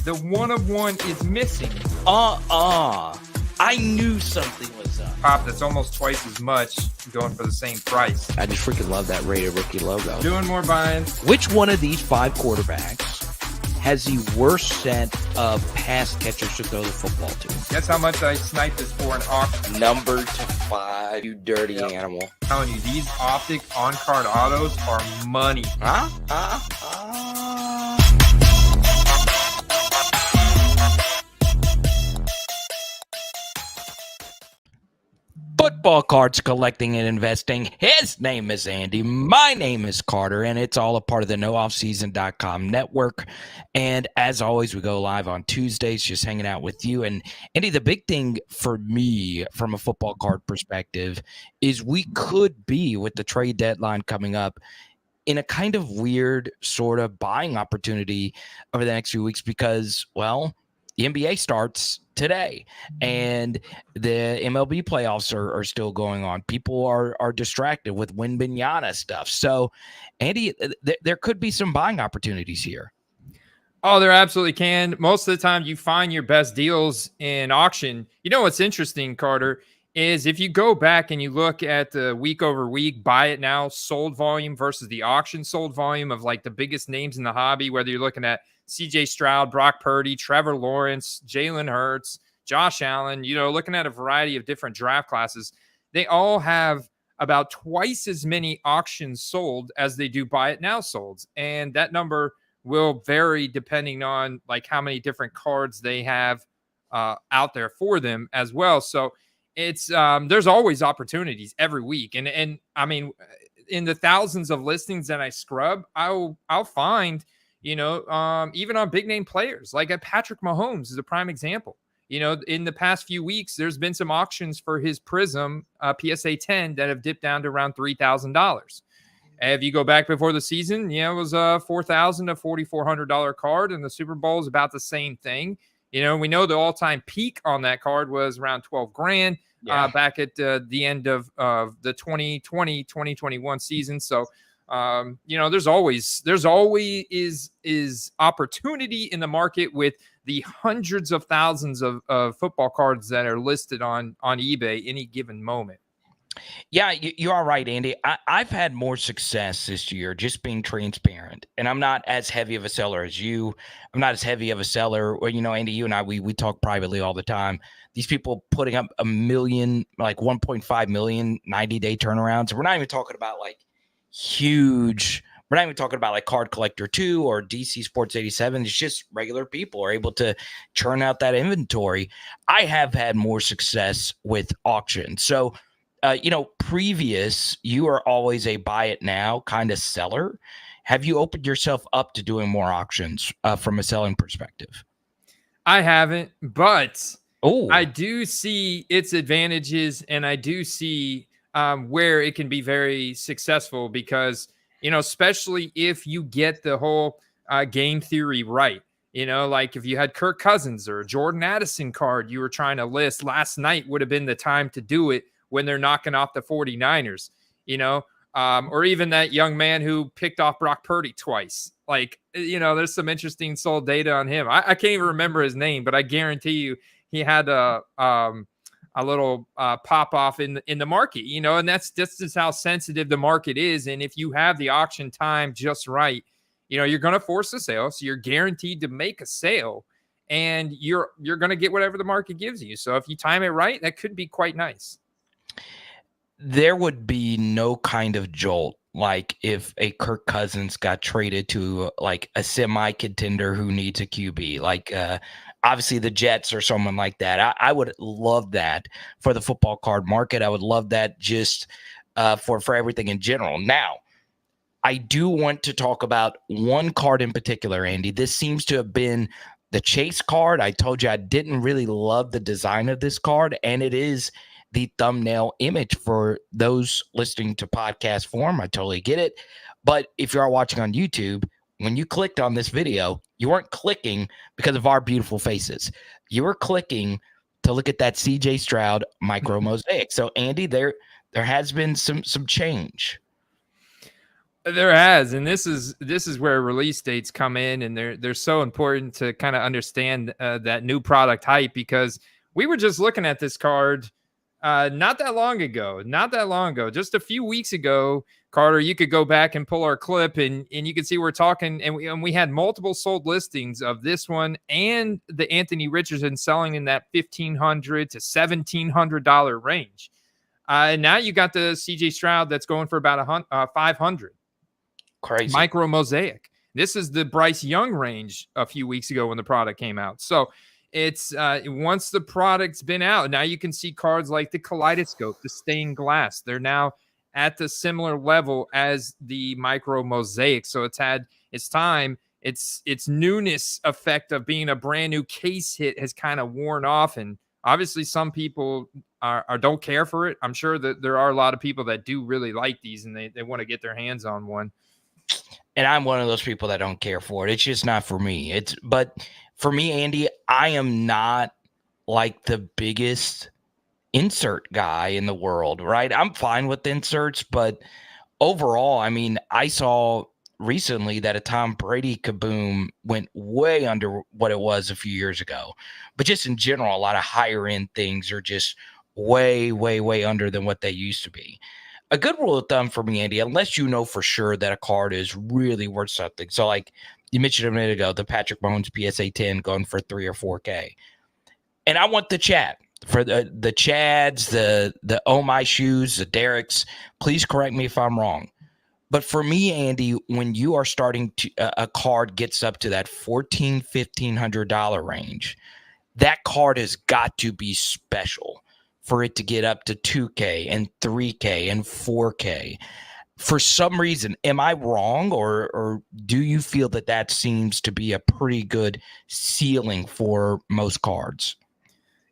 The one of one is missing. I knew something was up. Pop that's almost twice as much going for the same price. I just freaking love that rated rookie logo. Doing more buying. Which one of these 5 quarterbacks has the worst set of pass catchers to throw the football to? Guess how much I sniped this for an auction? Number to 5, you dirty animal. I'm telling you, these optic on-card autos are money. Football cards collecting and investing. His name is Andy. My name is Carter, and it's all a part of the nooffseason.com network. And as always, we go live on Tuesdays, just hanging out with you. And Andy, the big thing for me from a football card perspective is we could be, with the trade deadline coming up, in a kind of weird sort of buying opportunity over the next few weeks because, well, the NBA starts today and the MLB playoffs are still going on. People are distracted with Wembanyama stuff. So, Andy, there could be some buying opportunities here. Oh, there absolutely can. Most of the time you find your best deals in auction. You know what's interesting, Carter, is if you go back and you look at the week over week, buy it now, sold volume versus the auction sold volume of like the biggest names in the hobby, whether you're looking at CJ Stroud, Brock Purdy, Trevor Lawrence, Jalen Hurts, Josh Allen, looking at a variety of different draft classes, they all have about twice as many auctions sold as they do buy it now solds. And that number will vary depending on like how many different cards they have out there for them as well. So it's there's always opportunities every week. And I mean, in the thousands of listings that I scrub, I'll find, even on big name players, like at Patrick Mahomes is a prime example. In the past few weeks, there's been some auctions for his Prism PSA 10 that have dipped down to around $3,000. If you go back before the season, it was a $4,000 to $4,400 card, and the Super Bowl is about the same thing. We know the all-time peak on that card was around $12,000 back at the end of the 2020-2021 season. So, there's always is opportunity in the market with the hundreds of thousands of football cards that are listed on eBay any given moment. Yeah, you are right, Andy. I've had more success this year just being transparent, and I'm not as heavy of a seller as you. I'm not as heavy of a seller. Or, Andy, you and I, we talk privately all the time. These people putting up 1 million, like 1.5 million 90-day turnarounds. We're not even talking about like huge. We're not even talking about like Card Collector 2 or DC Sports 87. It's just regular people are able to churn out that inventory. I have had more success with auctions. So, previous, you are always a buy it now kind of seller. Have you opened yourself up to doing more auctions from a selling perspective? I haven't, but I do see its advantages, and I do see where it can be very successful because, especially if you get the whole game theory right. Like if you had Kirk Cousins or a Jordan Addison card you were trying to list, last night would have been the time to do it when they're knocking off the 49ers, or even that young man who picked off Brock Purdy twice. Like, there's some interesting sold data on him. I can't even remember his name, but I guarantee you he had a little pop off in the market, and that's just how sensitive the market is. And if you have the auction time just right, you're going to force a sale. So you're guaranteed to make a sale, and you're going to get whatever the market gives you. So if you time it right, that could be quite nice. There would be no kind of jolt like if a Kirk Cousins got traded to like a semi-contender who needs a QB, like obviously the Jets or someone like that. I would love that for the football card market. I would love that just for everything in general. Now, I do want to talk about one card in particular, Andy. This seems to have been the Chase card. I told you I didn't really love the design of this card, and it is the thumbnail image for those listening to podcast form. I totally get it. But if you are watching on YouTube, when you clicked on this video, you weren't clicking because of our beautiful faces. You were clicking to look at that CJ Stroud micro mosaic. So Andy, there has been some change. There has, and this is where release dates come in, and they're so important to kind of understand that new product hype, because we were just looking at this card not that long ago, just a few weeks ago, Carter. You could go back and pull our clip, and you can see we're talking, and we had multiple sold listings of this one and the Anthony Richardson selling in that $1,500 to $1,700 range. And now you got the CJ Stroud that's going for about 500. Crazy. Micro Mosaic. This is the Bryce Young range a few weeks ago when the product came out. So it's once the product's been out, now you can see cards like the Kaleidoscope, the Stained Glass. They're now at the similar level as the Micro Mosaic. So it's had its time. Its newness effect of being a brand new case hit has kind of worn off, and obviously some people are don't care for it. I'm sure that there are a lot of people that do really like these, and they want to get their hands on one. And I'm one of those people that don't care for it. It's just not for me. But for me, Andy, I am not like the biggest insert guy in the world, right? I'm fine with inserts, but overall, I mean, I saw recently that a Tom Brady kaboom went way under what it was a few years ago. But just in general, a lot of higher end things are just way, way, way under than what they used to be. A good rule of thumb for me, Andy, unless you know for sure that a card is really worth something. So, like you mentioned a minute ago, the Patrick Mahomes PSA 10 going for 3 or 4K. And I want the chat for the Chads, the Oh My Shoes, the Derricks. Please correct me if I'm wrong. But for me, Andy, when you are starting to a card gets up to that $1,400, $1,500 range, that card has got to be special for it to get up to 2K and 3K and 4K. For some reason, am I wrong, or do you feel that that seems to be a pretty good ceiling for most cards?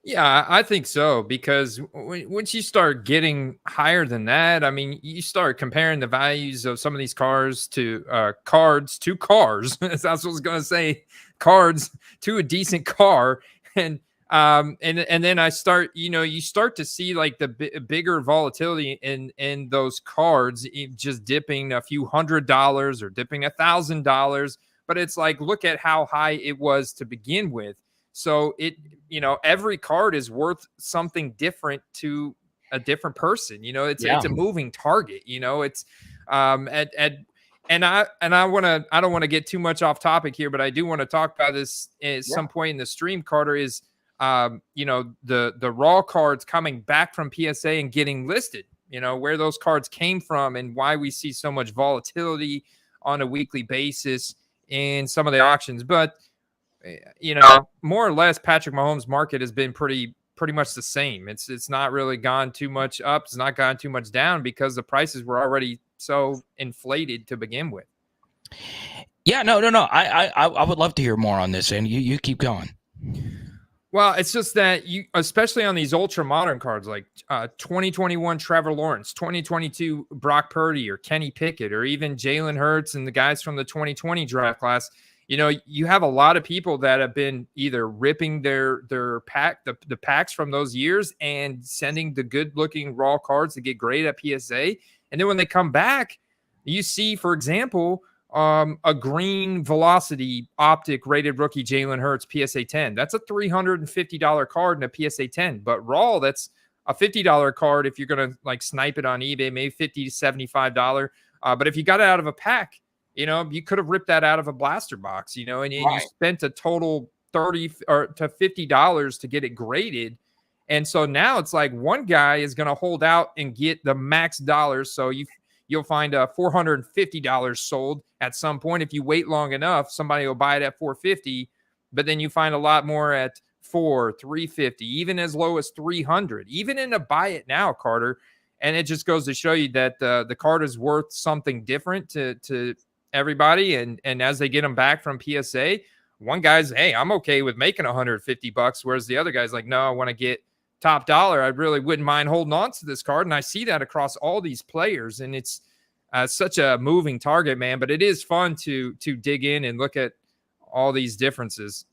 Yeah, I think so, because once you start getting higher than that, I mean, you start comparing the values of some of these cards to cards to cars. That's what I was going to say, cards to a decent car, and then I start, you start to see like the bigger volatility in those cards, just dipping a few $100 or dipping $1,000, but it's like, look at how high it was to begin with. So every card is worth something different to a different person. It's a moving target. It's and I don't want to get too much off topic here, but I do want to talk about this at some point in the stream. Carter, is the raw cards coming back from PSA and getting listed. Where those cards came from and why we see so much volatility on a weekly basis in some of the auctions, but more or less, Patrick Mahomes' market has been pretty much the same. It's not really gone too much up. It's not gone too much down because the prices were already so inflated to begin with. Yeah, no. I would love to hear more on this, and you keep going. Well, it's just that especially on these ultra modern cards like 2021 Trevor Lawrence, 2022 Brock Purdy, or Kenny Pickett, or even Jalen Hurts and the guys from the 2020 draft class. You have a lot of people that have been either ripping their pack, the packs from those years, and sending the good looking raw cards to get graded at PSA. And then when they come back, you see, for example, a green velocity optic rated rookie Jalen Hurts PSA 10. That's a $350 card in a PSA 10, but raw, that's a $50 card if you're going to like snipe it on eBay, maybe $50 to $75. But if you got it out of a pack, you could have ripped that out of a blaster box, and you spent a total $30 to $50 to get it graded. And so now it's like one guy is going to hold out and get the max dollars. So you'll find $450 sold at some point. If you wait long enough, somebody will buy it at $450, but then you find a lot more at $350, even as low as $300, even in a buy it now, Carter. And it just goes to show you that the card is worth something different to everybody. And as they get them back from PSA, one guy's, hey, I'm okay with making $150, whereas the other guy's like, no, I want to get top dollar. I really wouldn't mind holding on to this card. And I see that across all these players, and it's such a moving target, man. But it is fun to dig in and look at all these differences.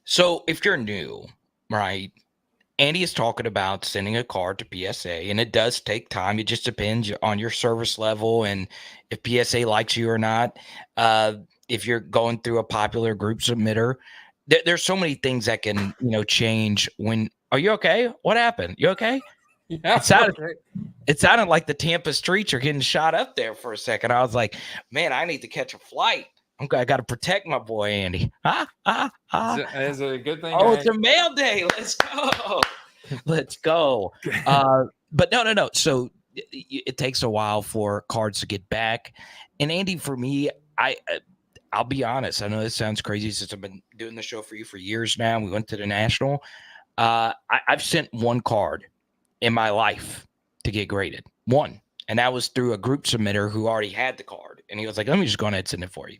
So if you're new, right, Andy is talking about sending a card to PSA, and it does take time. It just depends on your service level and if PSA likes you or not. If you're going through a popular group submitter, there's so many things that can, change. When are you okay? What happened? You okay? Yeah. It sounded, Okay. it sounded like the Tampa streets are getting shot up there for a second. I was like, man, I need to catch a flight. I got to protect my boy Andy. It's a good thing. Oh, it's a mail day. Let's go. Let's go. But no. So it takes a while for cards to get back. And Andy, for me, I'll be honest. I know this sounds crazy since I've been doing the show for you for years now. We went to the National. I've sent one card in my life to get graded. One. And that was through a group submitter who already had the card. And he was like, let me just go ahead and send it for you.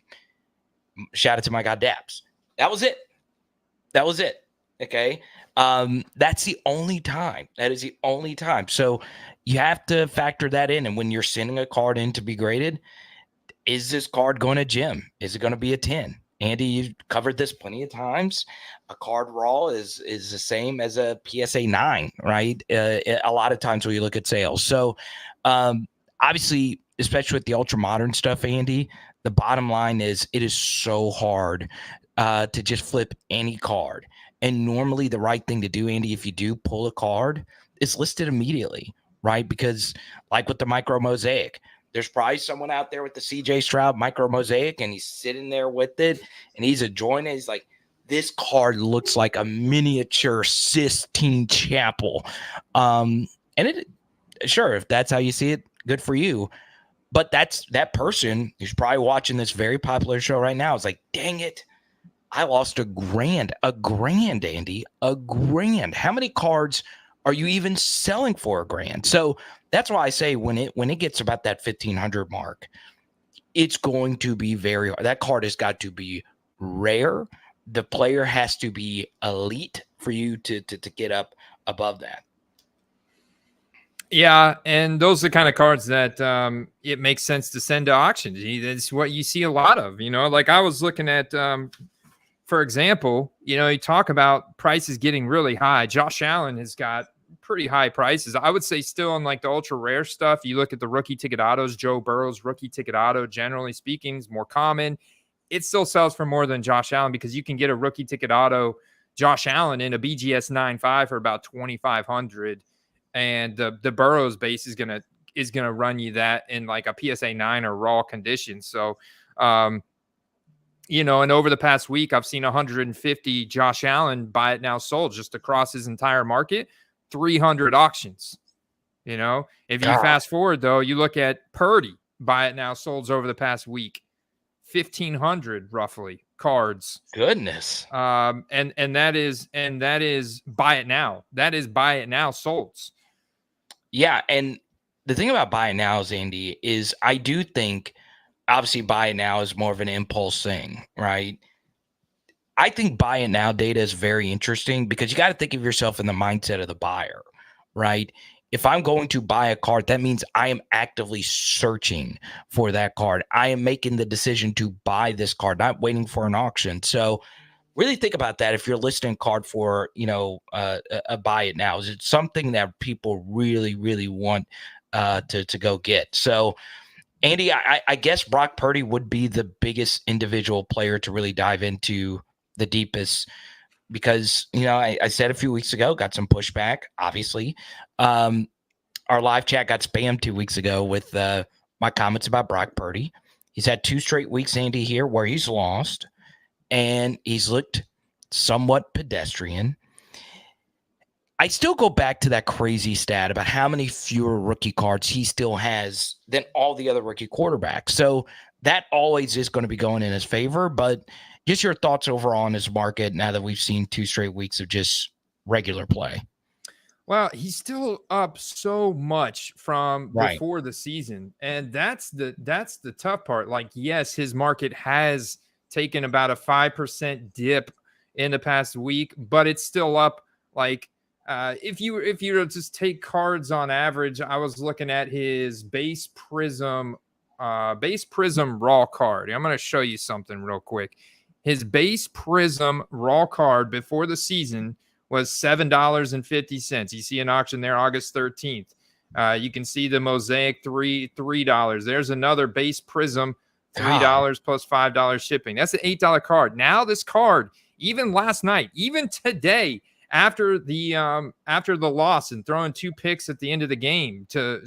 Shout out to my guy Daps. That was it. Okay. That's the only time. That is the only time. So you have to factor that in. And when you're sending a card in to be graded, is this card going to gem? Is it going to be a 10? Andy, you've covered this plenty of times. A card raw is the same as a PSA 9, right? A lot of times when you look at sales. So obviously, especially with the ultra modern stuff, Andy, the bottom line is it is so hard to just flip any card. And normally the right thing to do, Andy, if you do pull a card, is list it immediately, right? Because like with the micro mosaic, there's probably someone out there with the CJ Stroud micro mosaic and he's sitting there with it and he's enjoying it. He's like, this card looks like a miniature Sistine Chapel. And it, sure, if that's how you see it, good for you. But that person who's probably watching this very popular show right now is like, dang it. I lost $1,000, Andy, $1,000. How many cards are you even selling for $1,000? So that's why I say when it gets about that 1,500 mark, it's going to be very hard. That card has got to be rare. The player has to be elite for you to get up above that. Yeah, and those are the kind of cards that it makes sense to send to auctions. That's what you see a lot of. Like I was looking at. For example, you talk about prices getting really high. Josh Allen has got pretty high prices. I would say still on like the ultra rare stuff. You look at the rookie ticket autos, Joe Burrow's rookie ticket auto, generally speaking, is more common. It still sells for more than Josh Allen because you can get a rookie ticket auto, Josh Allen, in a BGS 9.5 for about $2,500, and the Burrow's base is gonna run you that in like a PSA 9 or raw condition. So. And over the past week, I've seen 150 Josh Allen buy it now sold just across his entire market, 300 auctions. If you fast forward, though, you look at Purdy, buy it now solds over the past week, 1,500 roughly cards. Goodness. And that is buy it now. That is buy it now solds. Yeah. And the thing about buy it now, Andy, is I do think obviously buy it now is more of an impulse thing, right? I think buy it now data is very interesting because you got to think of yourself in the mindset of the buyer, right? If I'm going to buy a card, that means I am actively searching for that card. I am making the decision to buy this card, not waiting for an auction. So really think about that. If you're listing a card for, a buy it now, is it something that people really, really want to go get? So Andy, I guess Brock Purdy would be the biggest individual player to really dive into the deepest because, I said a few weeks ago, got some pushback, obviously. Our live chat got spammed 2 weeks ago with my comments about Brock Purdy. He's had 2 straight weeks, Andy, here where he's lost, and he's looked somewhat pedestrian. I still go back to that crazy stat about how many fewer rookie cards he still has than all the other rookie quarterbacks. So that always is going to be going in his favor. But just your thoughts overall on his market now that we've seen 2 straight weeks of just regular play. Well, he's still up so much from before the season. And that's the tough part. Like, yes, his market has taken about a 5% dip in the past week, but it's still up like if you were to just take cards on average, I was looking at his base prism raw card. I'm going to show you something real quick. His base prism raw card before the season was $7.50. You see an auction there August 13th. You can see the Mosaic $3. There's another base Prism, $3 plus $5 shipping. That's an $8 card. Now this card, even last night, even today, after the loss and throwing 2 picks at the end of the game to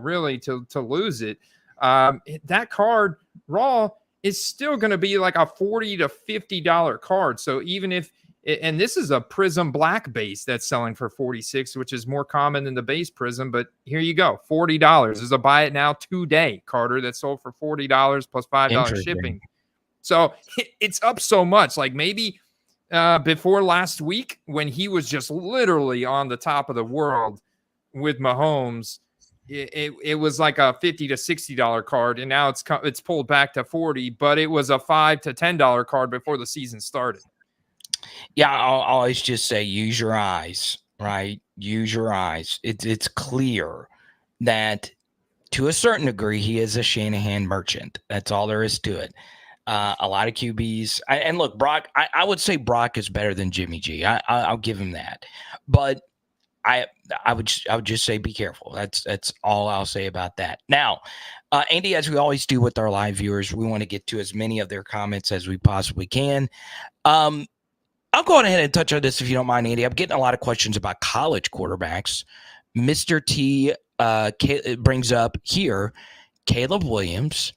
really to lose it, that card raw is still going to be like a $40 to $50 card. So even if, and this is a Prism black base that's selling for 46, which is more common than the base Prism, but here you go, $40 is a buy it now today, Carter, that sold for $40 plus $5 shipping. So it's up so much. Like maybe before last week, when he was just literally on the top of the world with Mahomes, it was like a $50 to $60 card, and now it's pulled back to 40, but it was a $5 to $10 card before the season started. Yeah, I'll always just say use your eyes, right? Use your eyes. It's clear that to a certain degree he is a Shanahan merchant. That's all there is to it. A lot of QBs, and look, Brock. I would say Brock is better than Jimmy G. I'll give him that, but I would just say be careful. That's all I'll say about that. Now, Andy, as we always do with our live viewers, we want to get to as many of their comments as we possibly can. I'll go ahead and touch on this if you don't mind, Andy. I'm getting a lot of questions about college quarterbacks. Mr. T brings up here Caleb Williams,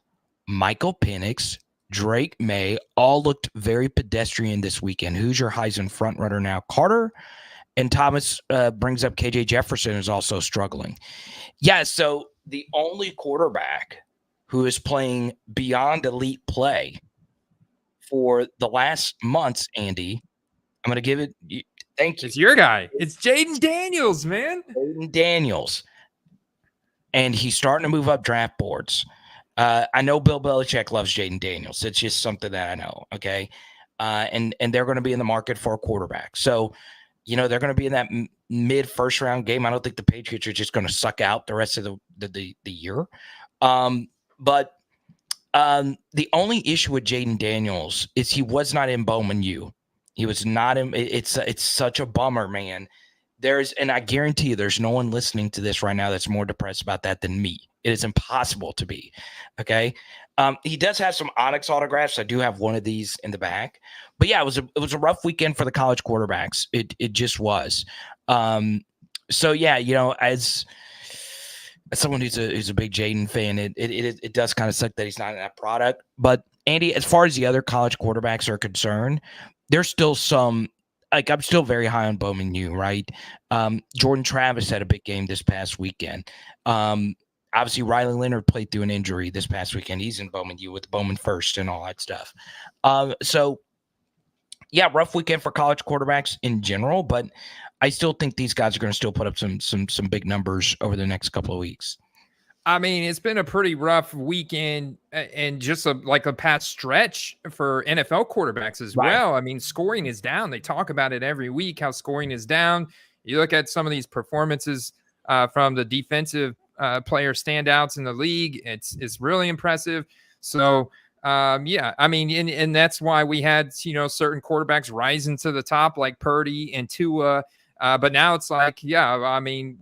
Michael Penix, Drake May all looked very pedestrian this weekend. Who's your Heisman frontrunner now? Carter? And Thomas brings up KJ Jefferson is also struggling. Yeah, so the only quarterback who is playing beyond elite play for the last months, Andy, I'm going to give it – thank you. It's your guy. It's Jaden Daniels, man. Jaden Daniels. And he's starting to move up draft boards. I know Bill Belichick loves Jaden Daniels. It's just something that I know, okay? And they're going to be in the market for a quarterback. So – they're going to be in that mid-first round game. I don't think the Patriots are just going to suck out the rest of the year. But the only issue with Jaden Daniels is he was not in Bowman U. He was not in. It's such a bummer, man. And I guarantee you, there's no one listening to this right now that's more depressed about that than me. It is impossible to be. Okay. He does have some Onyx autographs. I do have one of these in the back. But yeah, it was a rough weekend for the college quarterbacks. It just was. So yeah, as someone who's a big Jaden fan, it does kind of suck that he's not in that product. But Andy, as far as the other college quarterbacks are concerned, there's still some. Like, I'm still very high on Bowman U, right? Jordan Travis had a big game this past weekend. Obviously, Riley Leonard played through an injury this past weekend. He's in Bowman U with Bowman First and all that stuff. So, yeah, rough weekend for college quarterbacks in general, but I still think these guys are going to still put up some big numbers over the next couple of weeks. I mean, it's been a pretty rough weekend and just a past stretch for NFL quarterbacks as well. I mean, scoring is down. They talk about it every week, how scoring is down. You look at some of these performances from the defensive player standouts in the league. It's really impressive. So, yeah, I mean, and that's why we had, certain quarterbacks rising to the top like Purdy and Tua. But now it's like, yeah, I mean,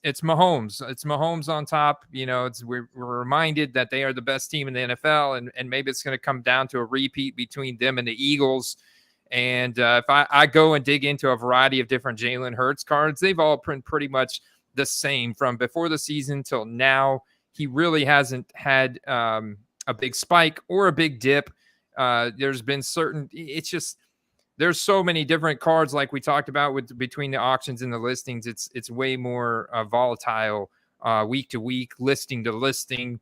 it's Mahomes. It's Mahomes on top. We're reminded that they are the best team in the NFL, and maybe it's going to come down to a repeat between them and the Eagles. And if I go and dig into a variety of different Jalen Hurts cards, they've all been pretty much the same from before the season till now. He really hasn't had a big spike or a big dip. There's been there's so many different cards like we talked about between the auctions and the listings. It's way more volatile week to week, listing to listing,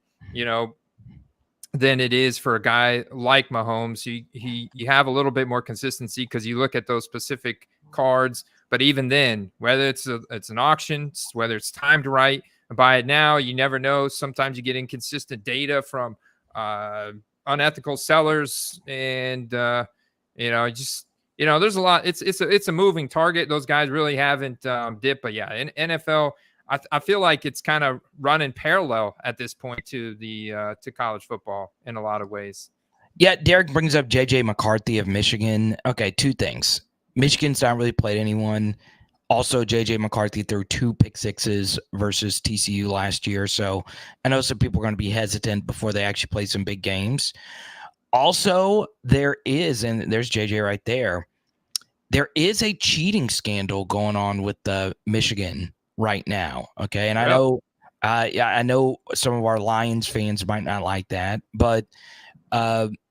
than it is for a guy like Mahomes. You have a little bit more consistency because you look at those specific cards. But even then, whether it's an auction, whether it's timed right, buy it now, you never know. Sometimes you get inconsistent data from unethical sellers, and there's a lot. It's a moving target. Those guys really haven't dipped, but yeah, in NFL, I feel like it's kind of running parallel at this point to to college football in a lot of ways. Yeah, Derek brings up JJ McCarthy of Michigan. Okay, two things. Michigan's not really played anyone. Also, J.J. McCarthy threw 2 pick sixes versus TCU last year. So I know some people are going to be hesitant before they actually play some big games. Also, there is, and there's JJ right there, there is a cheating scandal going on with the Michigan right now. Okay. And I know some of our Lions fans might not like that, but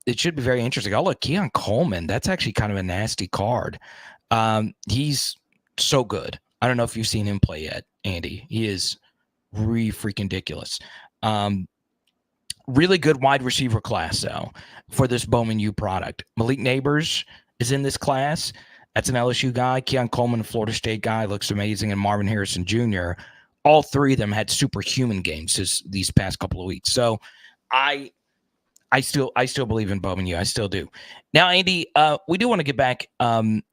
it should be very interesting. Oh, look, Keon Coleman, that's actually kind of a nasty card. He's so good. I don't know if you've seen him play yet, Andy. He is freaking ridiculous. Really good wide receiver class, though, for this Bowman U product. Malik Neighbors is in this class. That's an LSU guy. Keon Coleman, a Florida State guy, looks amazing. And Marvin Harrison Jr., all three of them had superhuman games these past couple of weeks. So I still believe in Bowman U. I still do. Now, Andy, we do want to get back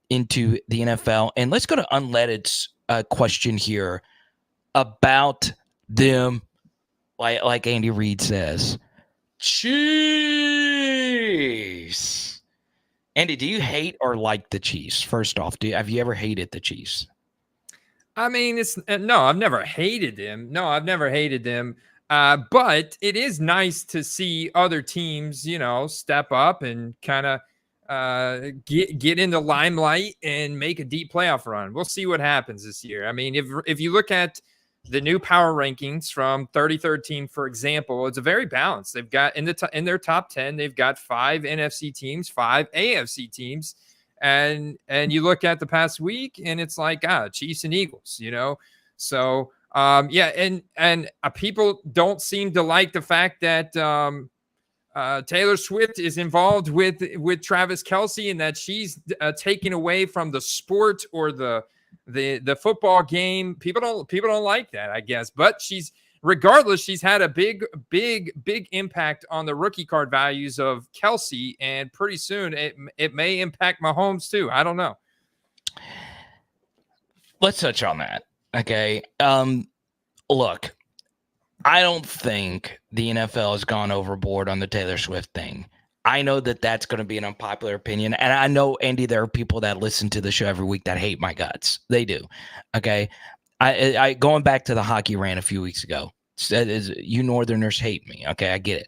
into the NFL. And let's go to Unleaded's question here about them, like Andy Reid says. Chiefs. Andy, do you hate or like the Chiefs? First off, have you ever hated the Chiefs? I mean, no, I've never hated them. No, I've never hated them. But it is nice to see other teams, step up and kind of get in the limelight and make a deep playoff run. We'll see what happens this year. I mean, if you look at the new power rankings from 33rd team, for example, it's a very balanced. They've got in their top 10, they've got 5 NFC teams, 5 AFC teams. And you look at the past week and it's like, Chiefs and Eagles, So, and people don't seem to like the fact that Taylor Swift is involved with Travis Kelce and that she's taken away from the sport or the football game. People don't like that, I guess. But she's had a big impact on the rookie card values of Kelce, and pretty soon it may impact Mahomes too. I don't know. Let's touch on that. Okay. Look, I don't think the NFL has gone overboard on the Taylor Swift thing. I know that that's going to be an unpopular opinion. And I know, Andy, there are people that listen to the show every week that hate my guts. They do. Okay. I going back to the hockey rant a few weeks ago, you Northerners hate me. Okay. I get it.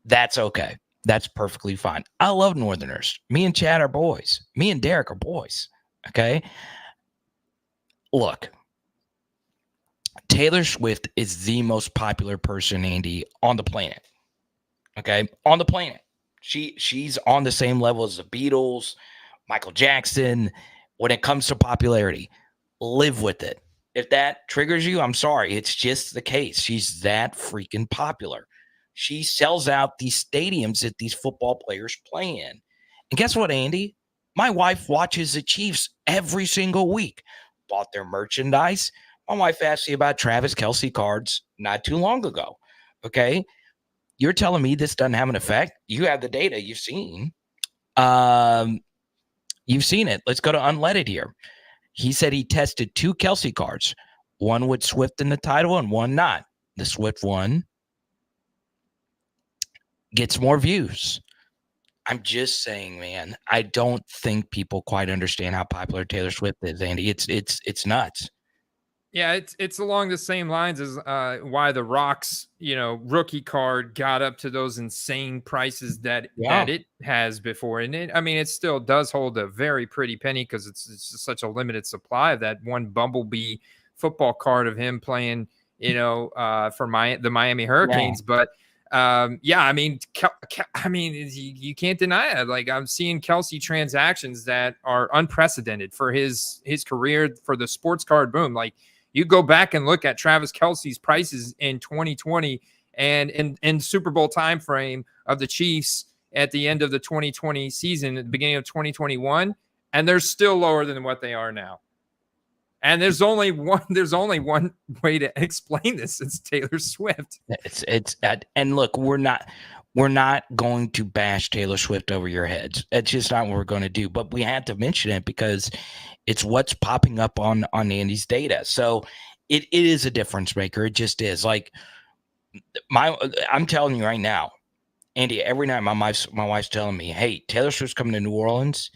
That's okay. That's perfectly fine. I love Northerners. Me and Chad are boys. Me and Derek are boys. Okay. Look, Taylor Swift is the most popular person, Andy, on the planet. Okay. On the planet. She's on the same level as the Beatles, Michael Jackson. When it comes to popularity, live with it. If that triggers you, I'm sorry. It's just the case. She's that freaking popular. She sells out these stadiums that these football players play in. And guess what, Andy? My wife watches the Chiefs every single week. Bought their merchandise. My wife asked me about Travis Kelce cards not too long ago. Okay. You're telling me this doesn't have an effect? You have the data. You've seen. You've seen it. Let's go to Unleaded here. He said he tested 2 Kelce cards, one with Swift in the title and one not. The Swift one gets more views. I'm just saying, man, I don't think people quite understand how popular Taylor Swift is, Andy. It's nuts. Yeah, it's along the same lines as why the Rock's rookie card got up to those insane prices that it has before, and it still does hold a very pretty penny because it's just such a limited supply of that one Bumblebee football card of him playing, for the Miami Hurricanes. Yeah. But you can't deny it. Like, I'm seeing Kelce transactions that are unprecedented for his career, for the sports card boom. Like, you go back and look at Travis Kelce's prices in 2020 and in Super Bowl timeframe of the Chiefs at the end of the 2020 season, at the beginning of 2021, and they're still lower than what they are now. And there's only one way to explain this. It's Taylor Swift. And look, we're not going to bash Taylor Swift over your heads. That's just not what we're going to do. But we had to mention it because it's what's popping up on Andy's data. So it is a difference maker. It just is. Like, I'm telling you right now, Andy, every night my wife's telling me, hey, Taylor Swift's coming to New Orleans.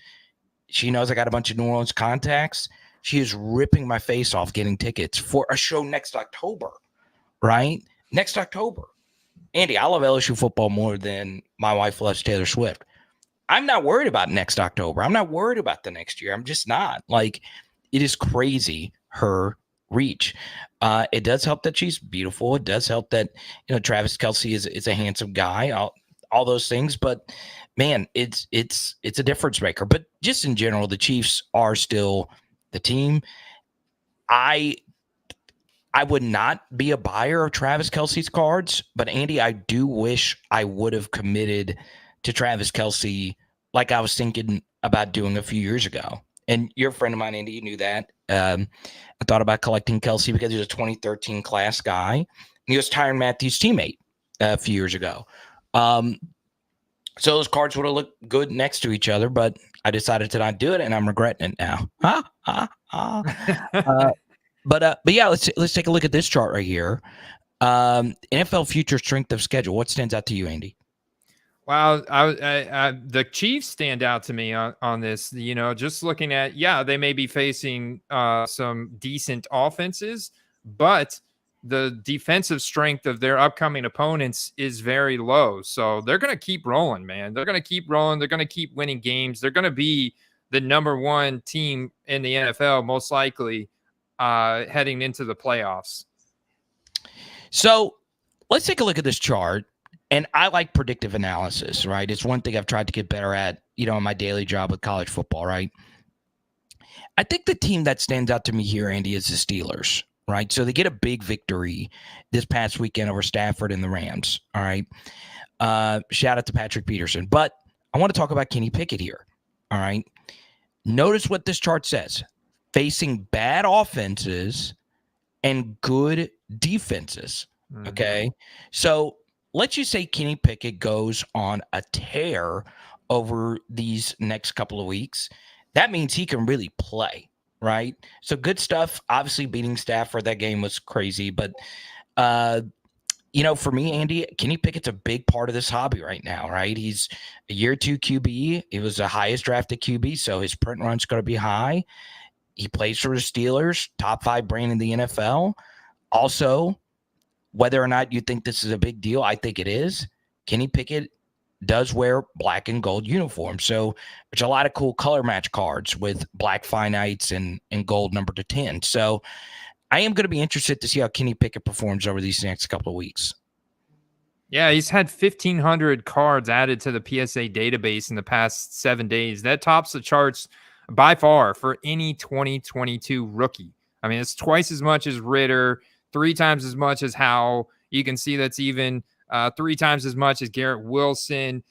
She knows I got a bunch of New Orleans contacts. She is ripping my face off getting tickets for a show next October, right? Next October. Andy, I love LSU football more than my wife loves Taylor Swift. I'm not worried about next October. I'm not worried about the next year. I'm just not. Like, it is crazy, her reach. It does help that she's beautiful. It does help that, Travis Kelce is a handsome guy, all those things. But man, it's a difference maker. But just in general, the Chiefs are still the team. I would not be a buyer of Travis Kelce's cards, but Andy, I do wish I would have committed to Travis Kelce like I was thinking about doing a few years ago. And you're a friend of mine, Andy. You knew that. I thought about collecting Kelce because he was a 2013 class guy. And he was Tyrann Matthews' teammate a few years ago. So those cards would have looked good next to each other, but I decided to not do it, and I'm regretting it now. But yeah, let's take a look at this chart right here. NFL future strength of schedule. What stands out to you, Andy? Wow, the Chiefs stand out to me on this. Just looking at, they may be facing some decent offenses, but the defensive strength of their upcoming opponents is very low. So they're going to keep rolling, man. They're going to keep rolling. They're going to keep winning games. They're going to be the number one team in the NFL, most likely, heading into the playoffs. So let's take a look at this chart. And I like predictive analysis, right? It's one thing I've tried to get better at, in my daily job with college football, right? I think the team that stands out to me here, Andy, is the Steelers, right? So they get a big victory this past weekend over Stafford and the Rams, all right? Shout out to Patrick Peterson. But I want to talk about Kenny Pickett here, all right? Notice what this chart says. Facing bad offenses and good defenses, okay? So let's just say Kenny Pickett goes on a tear over these next couple of weeks. That means he can really play, right? So good stuff. Obviously, beating Stafford, that game was crazy. But, for me, Andy, Kenny Pickett's a big part of this hobby right now, right? He's a year 2 QB. He was the highest drafted QB, so his print run's going to be high. He plays for the Steelers, top 5 brand in the NFL. Also, whether or not you think this is a big deal, I think it is. Kenny Pickett does wear black and gold uniform. So there's a lot of cool color match cards with black finites and gold number to 10. So I am going to be interested to see how Kenny Pickett performs over these next couple of weeks. Yeah, he's had 1,500 cards added to the PSA database in the past 7 days. That tops the charts by far for any 2022 rookie. I mean, it's twice as much as Ritter, 3 times as much as Howell. You can see that's even 3 times as much as Garrett Wilson.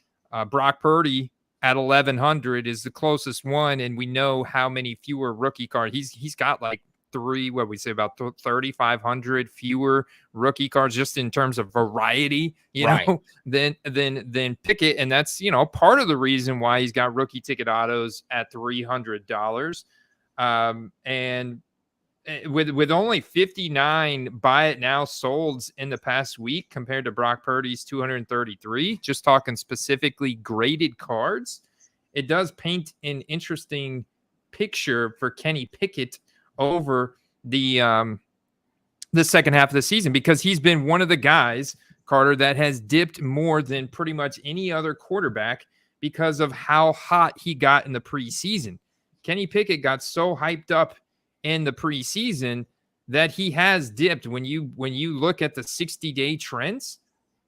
Brock Purdy at 1,100 is the closest one, and we know how many fewer rookie cards. He's got like about 3,500 fewer rookie cards just in terms of variety, than Pickett, and that's part of the reason why he's got rookie ticket autos at $300. And with only 59 buy it now solds in the past week compared to Brock Purdy's 233, just talking specifically graded cards, it does paint an interesting picture for Kenny Pickett over the second half of the season, because he's been one of the guys, Carter, that has dipped more than pretty much any other quarterback because of how hot he got in the preseason. Kenny Pickett got so hyped up in the preseason that he has dipped. When you look at the 60-day trends,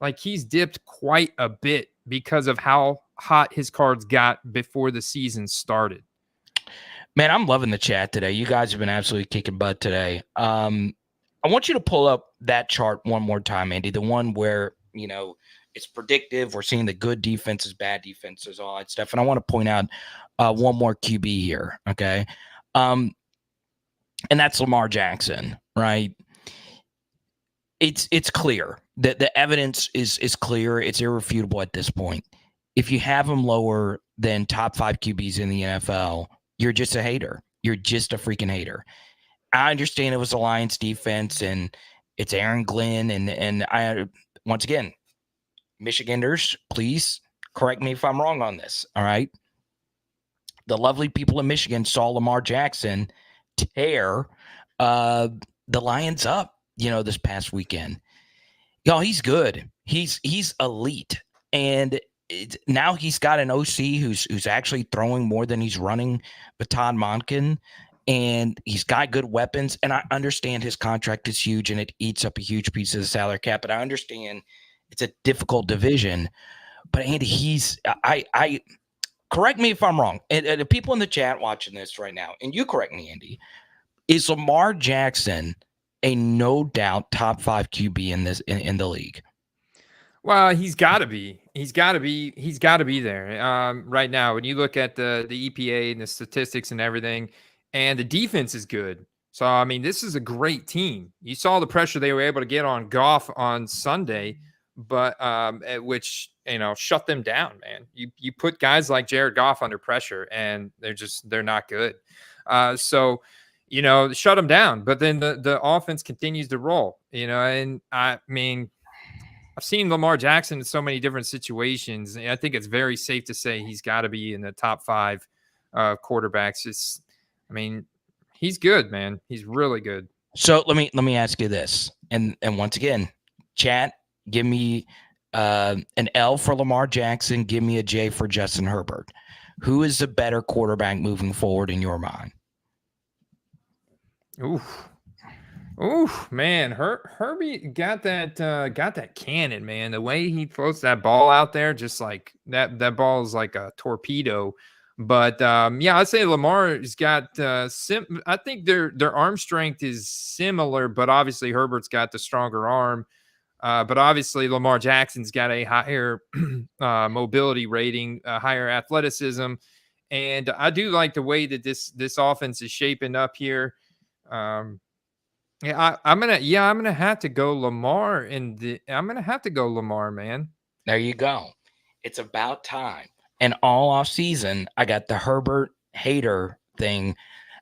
like, he's dipped quite a bit because of how hot his cards got before the season started. Man, I'm loving the chat today. You guys have been absolutely kicking butt today. I want you to pull up that chart one more time, Andy, the one where, it's predictive. We're seeing the good defenses, bad defenses, all that stuff. And I want to point out one more QB here, okay? And that's Lamar Jackson, right? It's clear. The evidence is clear. It's irrefutable at this point. If you have him lower than top 5 QBs in the NFL, you're just a hater. You're just a freaking hater. I understand it was the Lions defense and it's Aaron Glenn. And I, once again, Michiganders, please correct me if I'm wrong on this. All right. the lovely people in Michigan saw Lamar Jackson tear the Lions up, this past weekend. Y'all, he's good. He's elite. And now he's got an OC who's actually throwing more than he's running with Todd Monken. And he's got good weapons. And I understand his contract is huge and it eats up a huge piece of the salary cap. But I understand it's a difficult division. But Andy, I correct me if I'm wrong. And the people in the chat watching this right now, and you correct me, Andy, is Lamar Jackson a no doubt top 5 QB in the league? Well, he's got to be. He's got to be there right now. When you look at the EPA and the statistics and everything, and the defense is good. So, I mean, this is a great team. You saw the pressure they were able to get on Goff on Sunday, but which, shut them down, man. You put guys like Jared Goff under pressure, and they're not good. So, shut them down. But then the offense continues to roll, and I mean, I've seen Lamar Jackson in so many different situations. And I think it's very safe to say he's got to be in the top 5 quarterbacks. He's good, man. He's really good. So let me ask you this, and once again, chat, give me an L for Lamar Jackson, give me a J for Justin Herbert. Who is the better quarterback moving forward in your mind? Ooh, man, Herbie got that cannon, man. The way he throws that ball out there, just like that ball is like a torpedo. But I'd say Lamar's got I think their arm strength is similar, but obviously Herbert's got the stronger arm. But obviously Lamar Jackson's got a higher mobility rating, higher athleticism, and I do like the way that this offense is shaping up here. I'm gonna have to go Lamar I'm gonna have to go Lamar, man. There you go. It's about time. And all off season, I got the Herbert hater thing.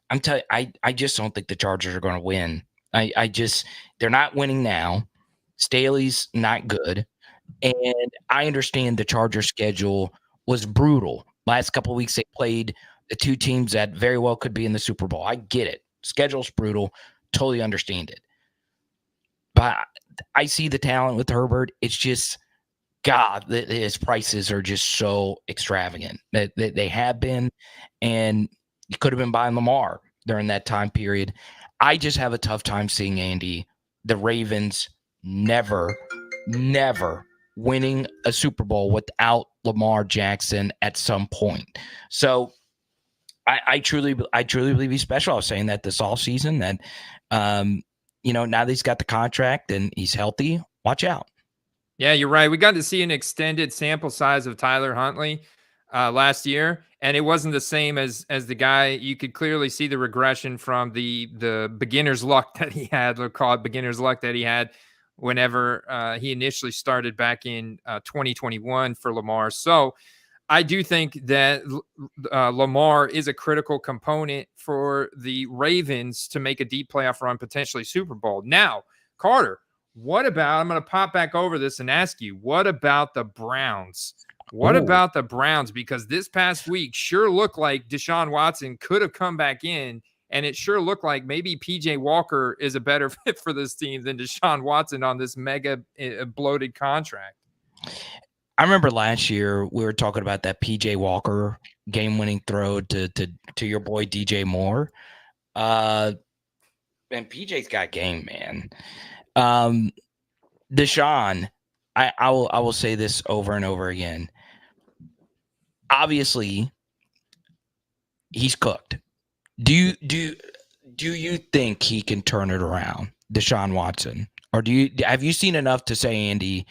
I'm telling you, I just don't think the Chargers are going to win. They're not winning now. Staley's not good. And I understand the Chargers schedule was brutal. Last couple of weeks, they played the 2 teams that very well could be in the Super Bowl. I get it. Schedule's brutal. Totally understand it. But I see the talent with Herbert. It's just, God, his prices are just so extravagant. They have been, and you could have been buying Lamar during that time period. I just have a tough time seeing, Andy, the Ravens never winning a Super Bowl without Lamar Jackson at some point. So I truly believe he's special. I was saying that this offseason that, now that he's got the contract and he's healthy, watch out. Yeah, you're right. We got to see an extended sample size of Tyler Huntley last year, and it wasn't the same as the guy. You could clearly see the regression from the beginner's luck that he had. We'll call it beginner's luck that he had whenever he initially started back in 2021 for Lamar. So I do think that Lamar is a critical component for the Ravens to make a deep playoff run, potentially Super Bowl. Now, Carter, what about, I'm going to pop back over this and ask you, what about the Browns? What about the Browns? Because this past week sure looked like Deshaun Watson could have come back in, and it sure looked like maybe PJ Walker is a better fit for this team than Deshaun Watson on this mega bloated contract. I remember last year we were talking about that PJ Walker game-winning throw to your boy DJ Moore. And PJ's got game, man. Deshaun, I will say this over and over again. Obviously, he's cooked. Do you think he can turn it around, Deshaun Watson? Or have you seen enough to say, Andy,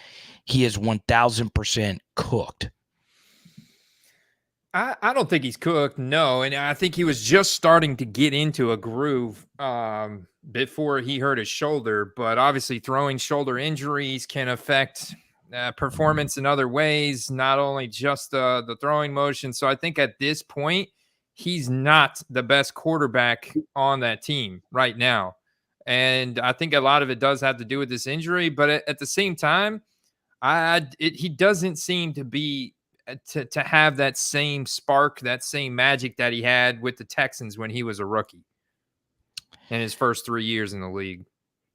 he is 1,000% cooked? I don't think he's cooked, no. And I think he was just starting to get into a groove before he hurt his shoulder. But obviously, throwing shoulder injuries can affect performance in other ways, not only just the throwing motion. So I think at this point, he's not the best quarterback on that team right now. And I think a lot of it does have to do with this injury. But at the same time, he doesn't seem to be to have that same spark, that same magic that he had with the Texans when he was a rookie in his first 3 years in the league.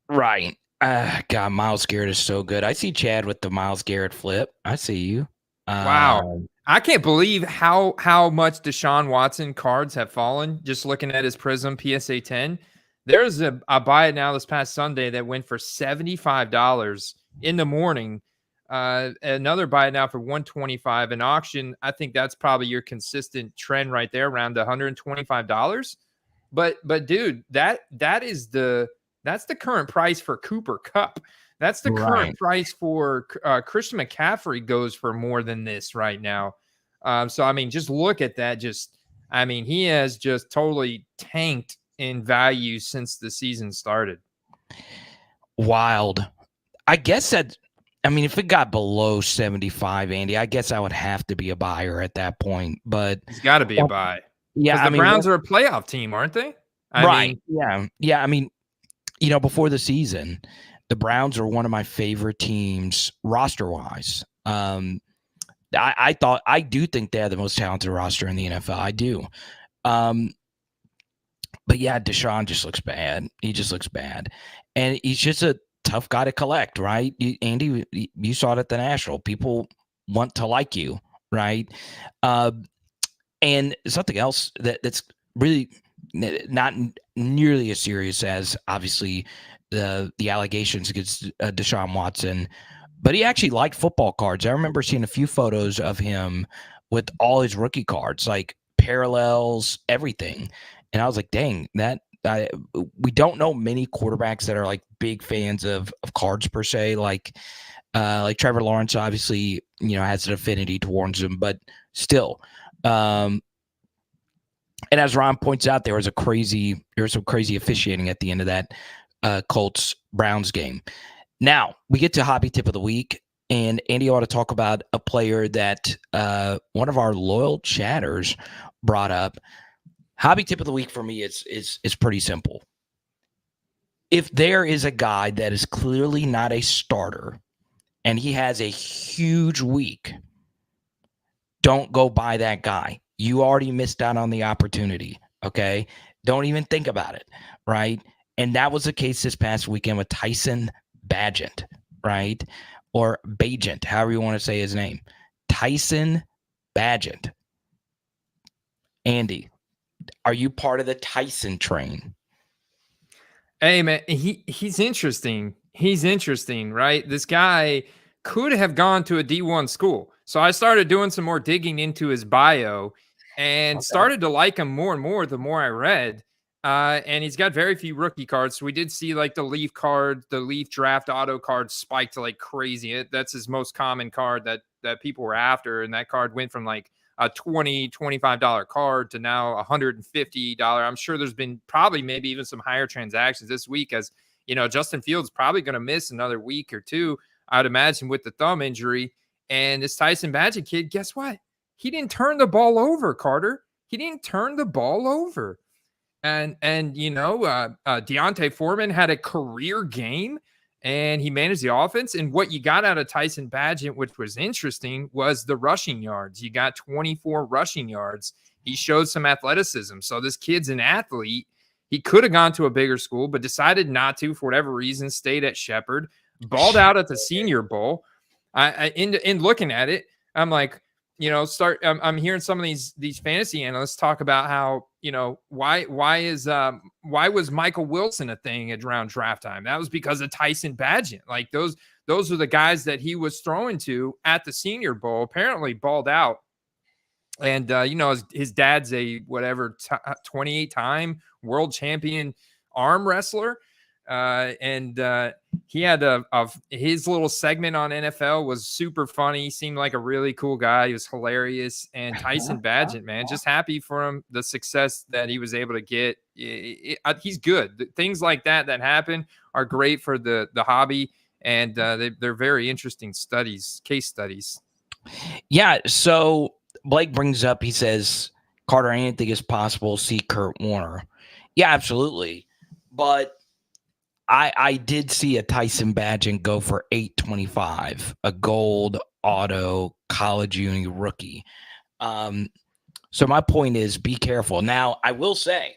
Right. God, Myles Garrett is so good. I see Chad with the Myles Garrett flip. I see you. Wow. I can't believe how much Deshaun Watson cards have fallen. Just looking at his Prism PSA 10, there's a buy it now this past Sunday that went for $75 in the morning. Another buy it now for $125. An auction, I think that's probably your consistent trend right there, around $125. But dude, that's the current price for Cooper Kupp. That's the current price for Christian McCaffrey goes for more than this right now. So, I mean, just look at that. He has just totally tanked in value since the season started. Wild. I guess if it got below 75, Andy, I guess I would have to be a buyer at that point. But it's got to be a buy. Yeah, the Browns are a playoff team, aren't they? Yeah. Before the season, the Browns are one of my favorite teams roster-wise. I do think they have the most talented roster in the NFL. I do. But yeah, Deshaun just looks bad. He just looks bad. And he's just a tough guy to collect, right? Andy, you saw it at the National. People want to like you, right? And something else that's really not nearly as serious as, obviously, the allegations against Deshaun Watson, but he actually liked football cards. I remember seeing a few photos of him with all his rookie cards, like parallels, everything. And I was like, dang, we don't know many quarterbacks that are like big fans of cards per se. Like Trevor Lawrence, obviously, has an affinity towards them, but still. And as Ron points out, there was some crazy officiating at the end of that Colts-Browns game. Now, we get to Hobby Tip of the Week, and Andy ought to talk about a player that one of our loyal chatters brought up. Hobby Tip of the Week for me is pretty simple. If there is a guy that is clearly not a starter and he has a huge week, don't go buy that guy. You already missed out on the opportunity, okay? Don't even think about it, right? And that was the case this past weekend with Tyson Bagent, right? Or Bagent, however you want to say his name. Tyson Bagent. Andy, are you part of the Tyson train? Hey, man, he's interesting. He's interesting, right? This guy could have gone to a D1 school. So I started doing some more digging into his bio and started to like him more and more the more I read. And he's got very few rookie cards. So we did see like the Leaf card, the Leaf draft auto card spiked like crazy. That's his most common card that people were after. And that card went from like a $25 card to now $150. I'm sure there's been probably maybe even some higher transactions this week, as Justin Fields probably going to miss another week or two, I'd imagine, with the thumb injury. And this Tyson Bagent kid, guess what? He didn't turn the ball over, Carter. He didn't turn the ball over. And Deontay Foreman had a career game and he managed the offense. And what you got out of Tyson Bagent, which was interesting, was the rushing yards. You got 24 rushing yards. He showed some athleticism. So this kid's an athlete. He could have gone to a bigger school, but decided not to for whatever reason, stayed at Shepherd, balled out at the Senior Bowl. In looking at it, I'm like, I'm hearing some of these fantasy analysts talk about how, why was Michael Wilson a thing at around draft time? That was because of Tyson Bagent. Like those are the guys that he was throwing to at the Senior Bowl, apparently balled out. And, his dad's a 28-time world champion arm wrestler. He had his little segment on NFL was super funny. He seemed like a really cool guy. He was hilarious. And Tyson Bagent, man, just happy for him, the success that he was able to get. He's good. Things like that happen are great for the hobby. And they're very interesting case studies. Yeah. So Blake brings up, he says, Carter, anything is possible. See Kurt Warner. Yeah, absolutely. But I did see a Tyson Bagent go for $825, a gold auto, college uni rookie. So my point is, be careful. Now, I will say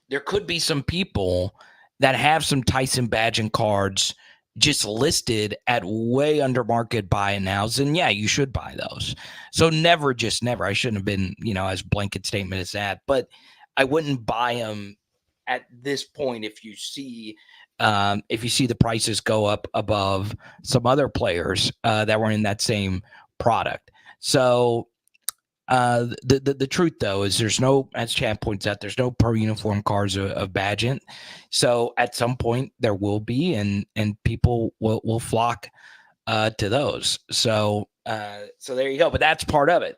there could be some people that have some Tyson Badgett cards just listed at way under market buy nows, and yeah, you should buy those. So never, just never. I shouldn't have been, as blanket statement as that, but I wouldn't buy them at this point if you see the prices go up above some other players that were in that same product. So the truth though is there's no, as Chad points out, there's no per uniform cards of Badgett. So at some point there will be, and people will flock to those. So there you go. But that's part of it.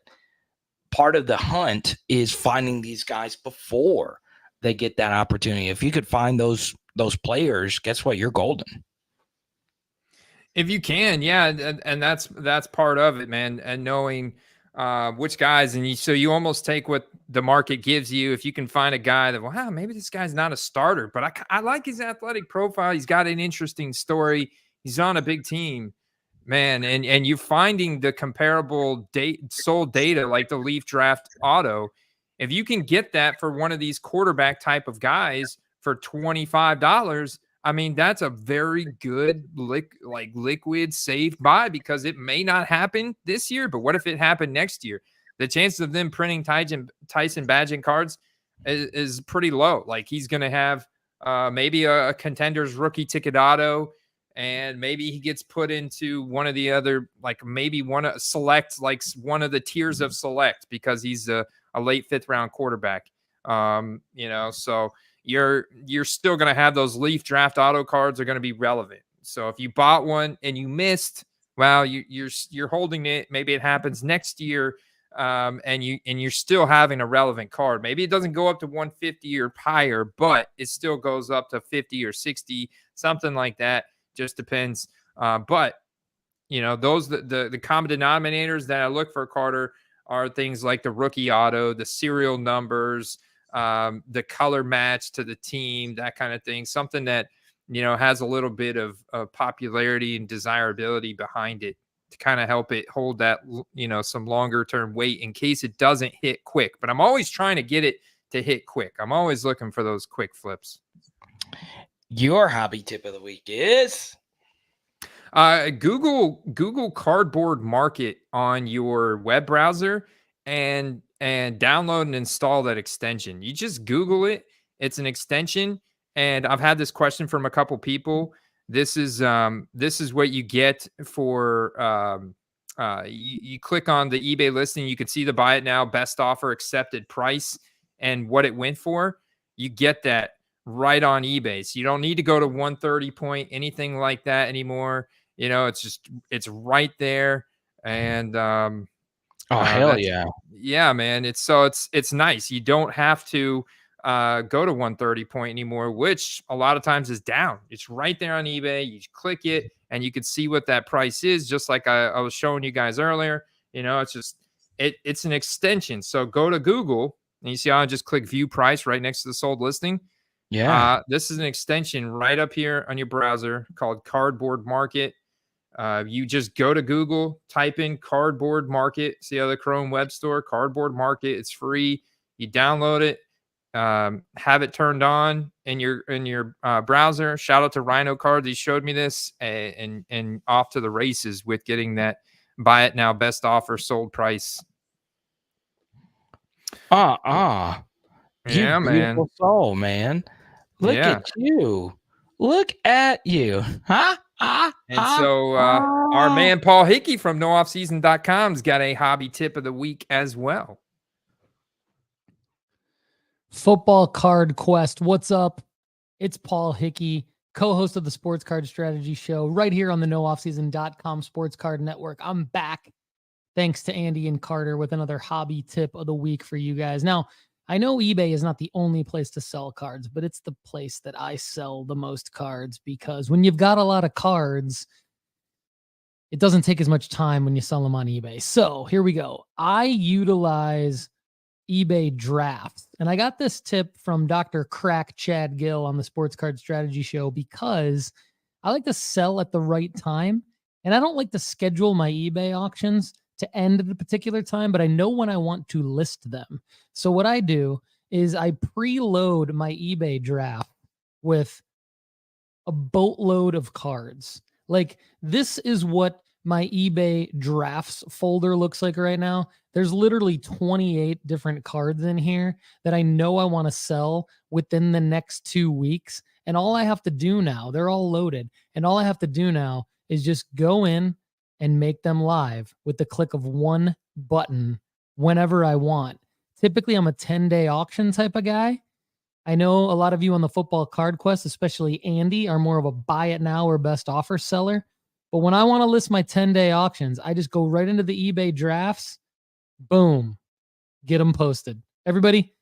Part of the hunt is finding these guys before they get that opportunity. If you could find those players, guess what? You're golden. If you can, yeah, and that's part of it, man. And knowing which guys, and so you almost take what the market gives you. If you can find a guy that, wow, maybe this guy's not a starter, but I like his athletic profile. He's got an interesting story. He's on a big team, man. And you're finding the comparable sold data like the Leaf Draft Auto. If you can get that for one of these quarterback type of guys for $25, I mean, that's a very good liquid safe buy, because it may not happen this year, but what if it happened next year? The chances of them printing Tyson Badgett cards is pretty low. Like, he's going to have maybe a Contenders rookie ticket auto, and maybe he gets put into one of the other, like maybe one of select, like one of the tiers of select, because he's a late 5th round quarterback. So you're still going to have those Leaf Draft Auto cards are going to be relevant. So if you bought one and you missed, well, you're holding it. Maybe it happens next year, and you're still having a relevant card. Maybe it doesn't go up to 150 or higher, but it still goes up to 50 or 60, something like that. Just depends. But those the common denominators that I look for, Carter, are things like the rookie auto, the serial numbers, the color match to the team, that kind of thing. Something that, has a little bit of popularity and desirability behind it to kind of help it hold that, some longer term weight in case it doesn't hit quick. But I'm always trying to get it to hit quick. I'm always looking for those quick flips. Your hobby tip of the week is Google Cardboard Market on your web browser and download and install that extension. You just Google it. It's an extension. And I've had this question from a couple people. This is what you get for you click on the eBay listing. You can see the buy it now, best offer, accepted price, and what it went for. You get that right on eBay. So you don't need to go to 130 point, anything like that anymore. It's right there. And hell yeah. Yeah, man. It's nice. You don't have to go to 130 point anymore, which a lot of times is down. It's right there on eBay. You click it and you can see what that price is, just like I was showing you guys earlier. It's an extension. So go to Google and you see how I just click view price right next to the sold listing. Yeah. This is an extension right up here on your browser called Cardboard Market. You just go to Google, type in Cardboard Market, see how the Chrome web store, Cardboard Market. It's free. You download it, have it turned on in your browser. Shout out to Rhino Cards. He showed me this, and off to the races with getting that buy it now, best offer, sold price. Yeah, man. Soul, man. Look at you. Look at you. Huh? So our man Paul Hickey from nooffseason.com's got a hobby tip of the week as well. Football Card Quest. What's up? It's Paul Hickey, co-host of the Sports Card Strategy Show right here on the nooffseason.com Sports Card Network. I'm back, thanks to Andy and Carter, with another hobby tip of the week for you guys. Now, I know eBay is not the only place to sell cards, but it's the place that I sell the most cards, because when you've got a lot of cards, it doesn't take as much time when you sell them on eBay. So here we go. I utilize eBay drafts, and I got this tip from Dr. Crack Chad Gill on the Sports Card Strategy Show, because I like to sell at the right time And I don't like to schedule my eBay auctions to end at a particular time, but I know when I want to list them. So what I do is I preload my eBay draft with a boatload of cards. Like, this is what my eBay drafts folder looks like right now. There's literally 28 different cards in here that I know I want to sell within the next 2 weeks. And all I have to do now, they're all loaded. And all I have to do now is just go in and make them live with the click of one button whenever I want. Typically, I'm a 10-day auction type of guy. I know a lot of you on the Football Card Quest, especially Andy, are more of a buy it now or best offer seller. But when I want to list my 10-day auctions, I just go right into the eBay drafts. Boom. Get them posted. Everybody,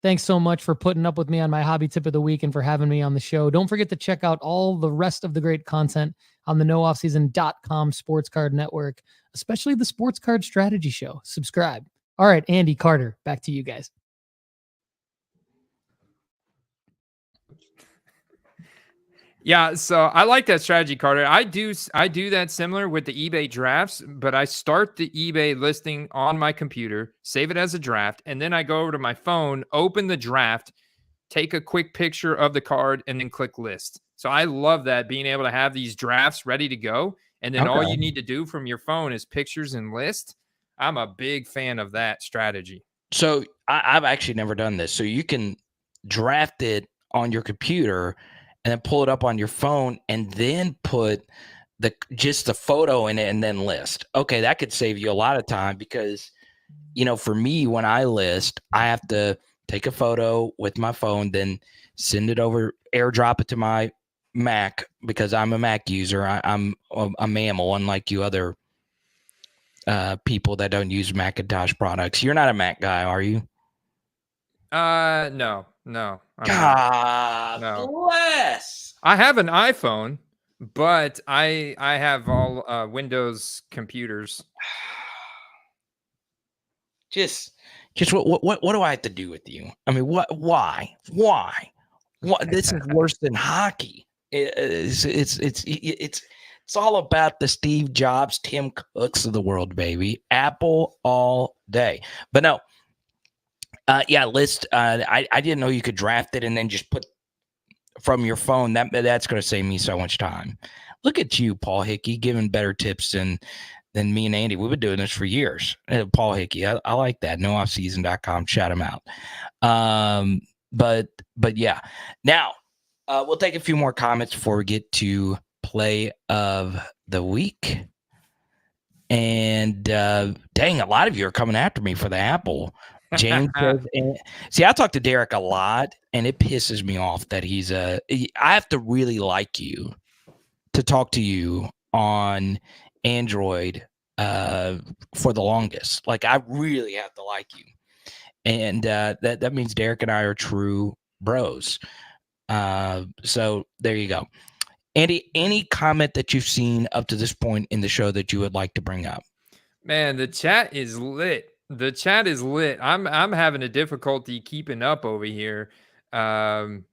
thanks so much for putting up with me on my hobby tip of the week and for having me on the show. Don't forget to check out all the rest of the great content on the nooffseason.com sports card network, especially the Sports Card Strategy Show. Subscribe. All right, Andy, Carter, back to you guys. Yeah, so I like that strategy, Carter. I do that similar with the eBay drafts, but I start the eBay listing on my computer, save it as a draft, and then I go over to my phone, open the draft, take a quick picture of the card, and then click list. So I love that, being able to have these drafts ready to go, and then all you need to do from your phone is pictures and list. I'm a big fan of that strategy. So I've actually never done this. So you can draft it on your computer and then pull it up on your phone and then put just the photo in it and then list. Okay, that could save you a lot of time because, for me, when I list, I have to take a photo with my phone, then send it over, airdrop it to my Mac because I'm a Mac user. I'm a mammal, unlike you other people that don't use Macintosh products. You're not a Mac guy, are you? No. God bless. I have an iPhone, but I have all Windows computers. Just what do I have to do with you? I mean, why? This is worse than hockey. It's all about the Steve Jobs, Tim Cooks of the world, baby. Apple all day. But no, list. I didn't know you could draft it and then just put from your phone. That's going to save me so much time. Look at you, Paul Hickey, giving better tips than me and Andy. We've been doing this for years. Paul Hickey, I like that. nooffseason.com. Shout him out. But yeah. Now, we'll take a few more comments before we get to play of the week. And dang, a lot of you are coming after me for the Apple. James says, see, I talk to Derek a lot, and it pisses me off that I have to really like you to talk to you on Android for the longest. Like, I really have to like you. And that means Derek and I are true bros. So there you go. Andy, any comment that you've seen up to this point in the show that you would like to bring up? Man, the chat is lit. The chat is lit. I'm having a difficulty keeping up over here. And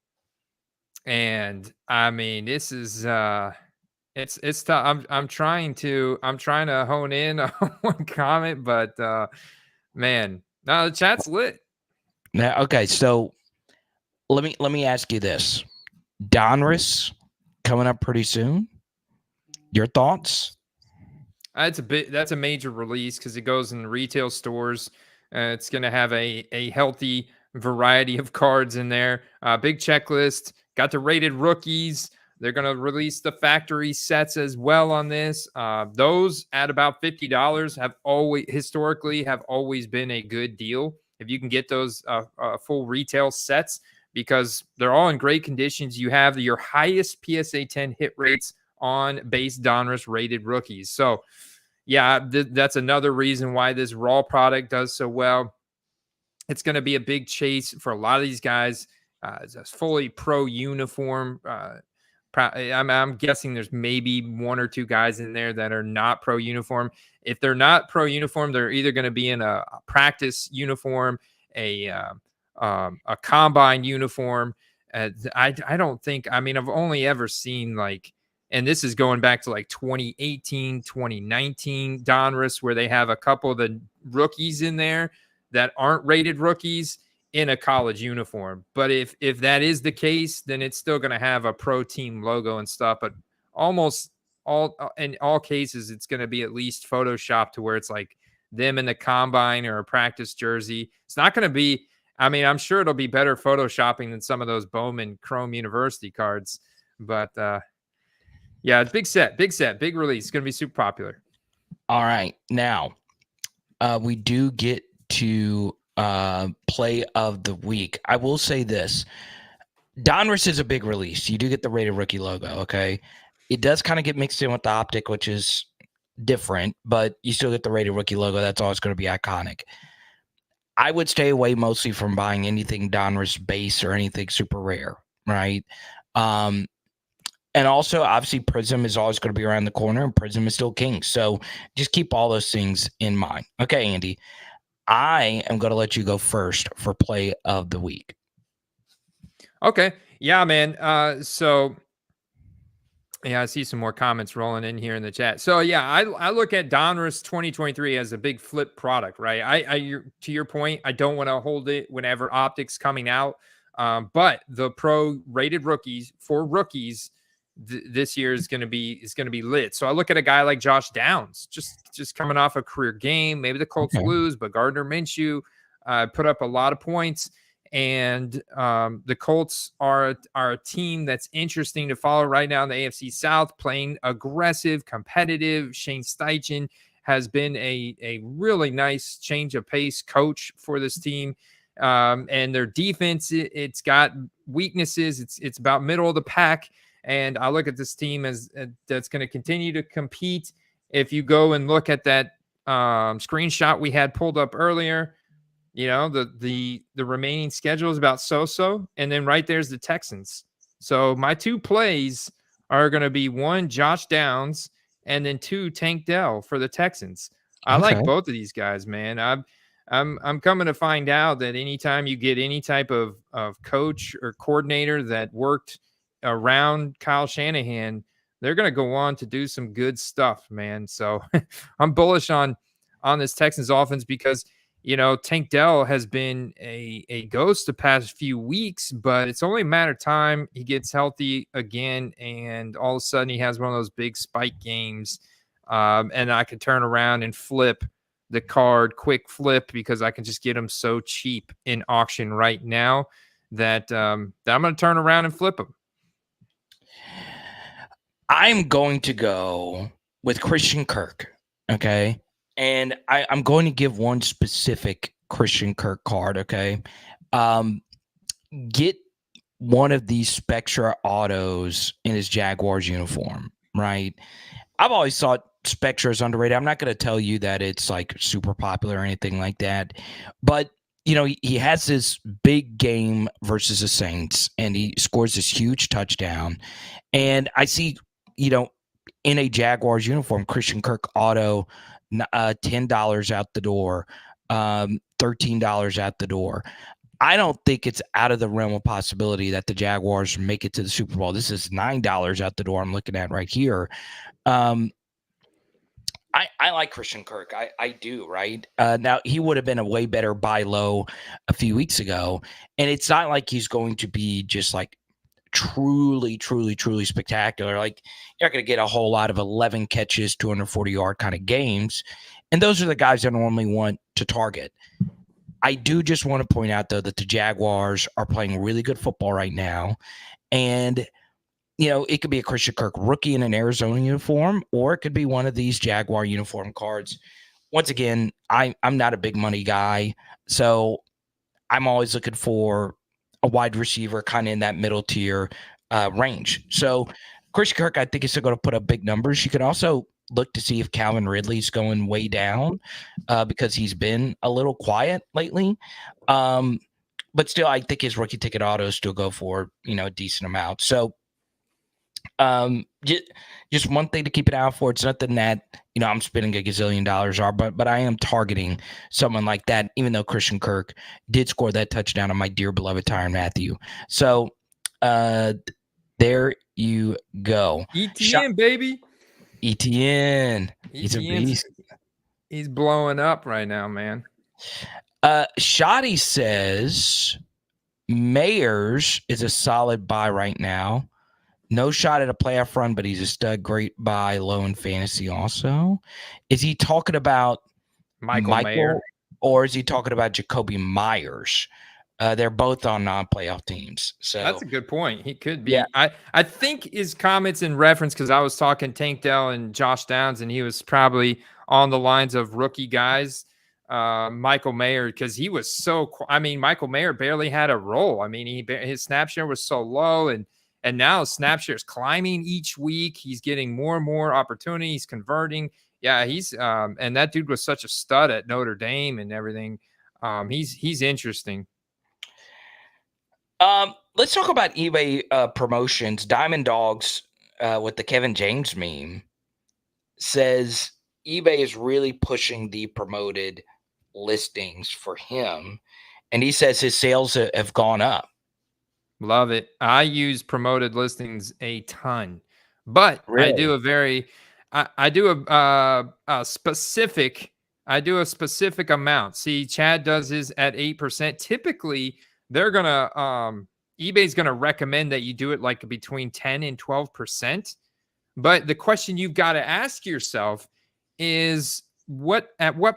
I mean, this is it's tough. I'm trying to hone in on one comment, but man, no, the chat's lit. Now, okay, so let me ask you this. Donruss coming up pretty soon. Your thoughts? That's a major release because it goes in retail stores. It's going to have a healthy variety of cards in there. Big checklist. Got the rated rookies. They're going to release the factory sets as well on this. Those at about $50 have historically always been a good deal if you can get those full retail sets because they're all in great conditions. You have your highest PSA 10 hit rates on base Donruss rated rookies. So yeah, that's another reason why this raw product does so well. It's going to be a big chase for a lot of these guys. It's a fully pro uniform. I'm guessing there's maybe one or two guys in there that are not pro uniform. If they're not pro uniform, they're either going to be in a practice uniform, a combine uniform. I don't think. I mean, I've only ever seen like And this is going back to like 2018, 2019 Donruss, where they have a couple of the rookies in there that aren't rated rookies in a college uniform. But if that is the case, then it's still going to have a pro team logo and stuff. But almost in all cases, it's going to be at least photoshopped to where it's like them in the combine or a practice jersey. It's not going to be, I mean, I'm sure it'll be better photoshopping than some of those Bowman Chrome University cards. But yeah, big set, big release. It's going to be super popular. All right. Now, we do get to play of the week. I will say this. Donruss is a big release. You do get the rated rookie logo, okay? It does kind of get mixed in with the optic, which is different, but you still get the rated rookie logo. That's always going to be iconic. I would stay away mostly from buying anything Donruss base or anything super rare, right? And also, obviously, Prism is always going to be around the corner, and Prism is still king. So just keep all those things in mind. Okay, Andy, I am going to let you go first for play of the week. Okay. Yeah, man. So, yeah, I see some more comments rolling in here in the chat. So, yeah, I look at Donruss 2023 as a big flip product, right? To your point, I don't want to hold it whenever optics coming out. But the pro rated rookies for rookies this year is going to be lit. So I look at a guy like Josh Downs, just coming off a career game. Maybe the Colts lose, but Gardner Minshew put up a lot of points. And the Colts are a team that's interesting to follow right now in the AFC South, playing aggressive, competitive. Shane Steichen has been a really nice change of pace coach for this team. And their defense, it's got weaknesses. It's about middle of the pack. And I look at this team as that's going to continue to compete. If you go and look at that screenshot we had pulled up earlier, you know, the remaining schedule is about so-so. And then right there's the Texans. So my two plays are going to be one, Josh Downs, and then two, Tank Dell for the Texans. I like both of these guys, man. I'm coming to find out that anytime you get any type of coach or coordinator that worked around Kyle Shanahan, they're going to go on to do some good stuff, man. So I'm bullish on this Texans offense because, you know, Tank Dell has been a ghost the past few weeks, but it's only a matter of time. He gets healthy again, and all of a sudden he has one of those big spike games, and I can turn around and flip the card, quick flip, because I can just get him so cheap in auction right now that I'm going to turn around and flip him. I'm going to go with Christian Kirk, okay? And I'm going to give one specific Christian Kirk card, okay? Get one of these Spectra autos in his Jaguars uniform, right? I've always thought Spectra is underrated. I'm not going to tell you that it's like super popular or anything like that. But, you know, he has this big game versus the Saints, and he scores this huge touchdown. And I see, you know, in a Jaguars uniform, Christian Kirk auto, $10 out the door, $13 out the door. I don't think it's out of the realm of possibility that the Jaguars make it to the Super Bowl. This is $9 out the door I'm looking at right here. I like Christian Kirk. I do, right? Now, he would have been a way better buy low a few weeks ago, and it's not like he's going to be just like truly spectacular. Like, you're not going to get a whole lot of 11 catches, 240-yard kind of games. And those are the guys I normally want to target. I do just want to point out, though, that the Jaguars are playing really good football right now. And, you know, it could be a Christian Kirk rookie in an Arizona uniform, or it could be one of these Jaguar uniform cards. Once again, I'm not a big money guy, so I'm always looking for a wide receiver kind of in that middle tier range. So Christian Kirk, I think, is still going to put up big numbers. You can also look to see if Calvin Ridley's going way down because he's been a little quiet lately. But still, I think his rookie ticket autos still go for, you know, a decent amount. So just one thing to keep an eye out for. It's nothing that, you know, I'm spending a gazillion dollars on, but I am targeting someone like that, even though Christian Kirk did score that touchdown on my dear beloved Tyrann Mathieu. So there you go. ETN, baby. ETN. He's a beast. He's blowing up right now, man. Shoddy says Mayers is a solid buy right now. No shot at a playoff run, but he's a stud. Great buy, low in fantasy also. Is he talking about Michael Mayer, or is he talking about Jacoby Myers? They're both on non-playoff teams. So that's a good point. He could be. Yeah. I think his comments in reference, because I was talking Tank Dell and Josh Downs, and he was probably on the lines of rookie guys. Michael Mayer, because he was Michael Mayer barely had a role. I mean, his snap share was so low, and now snap share is climbing each week. He's getting more and more opportunities, converting. Yeah, he's and that dude was such a stud at Notre Dame and everything. He's interesting. Let's talk about eBay promotions. Diamond Dogs with the Kevin James meme says eBay is really pushing the promoted listings for him, and he says his sales have gone up. Love it. I use promoted listings a ton, but Really? I do a specific amount. See, Chad does his at 8%. Typically, they're gonna eBay's gonna recommend that you do it like between 10 and 12%. But the question you've got to ask yourself is what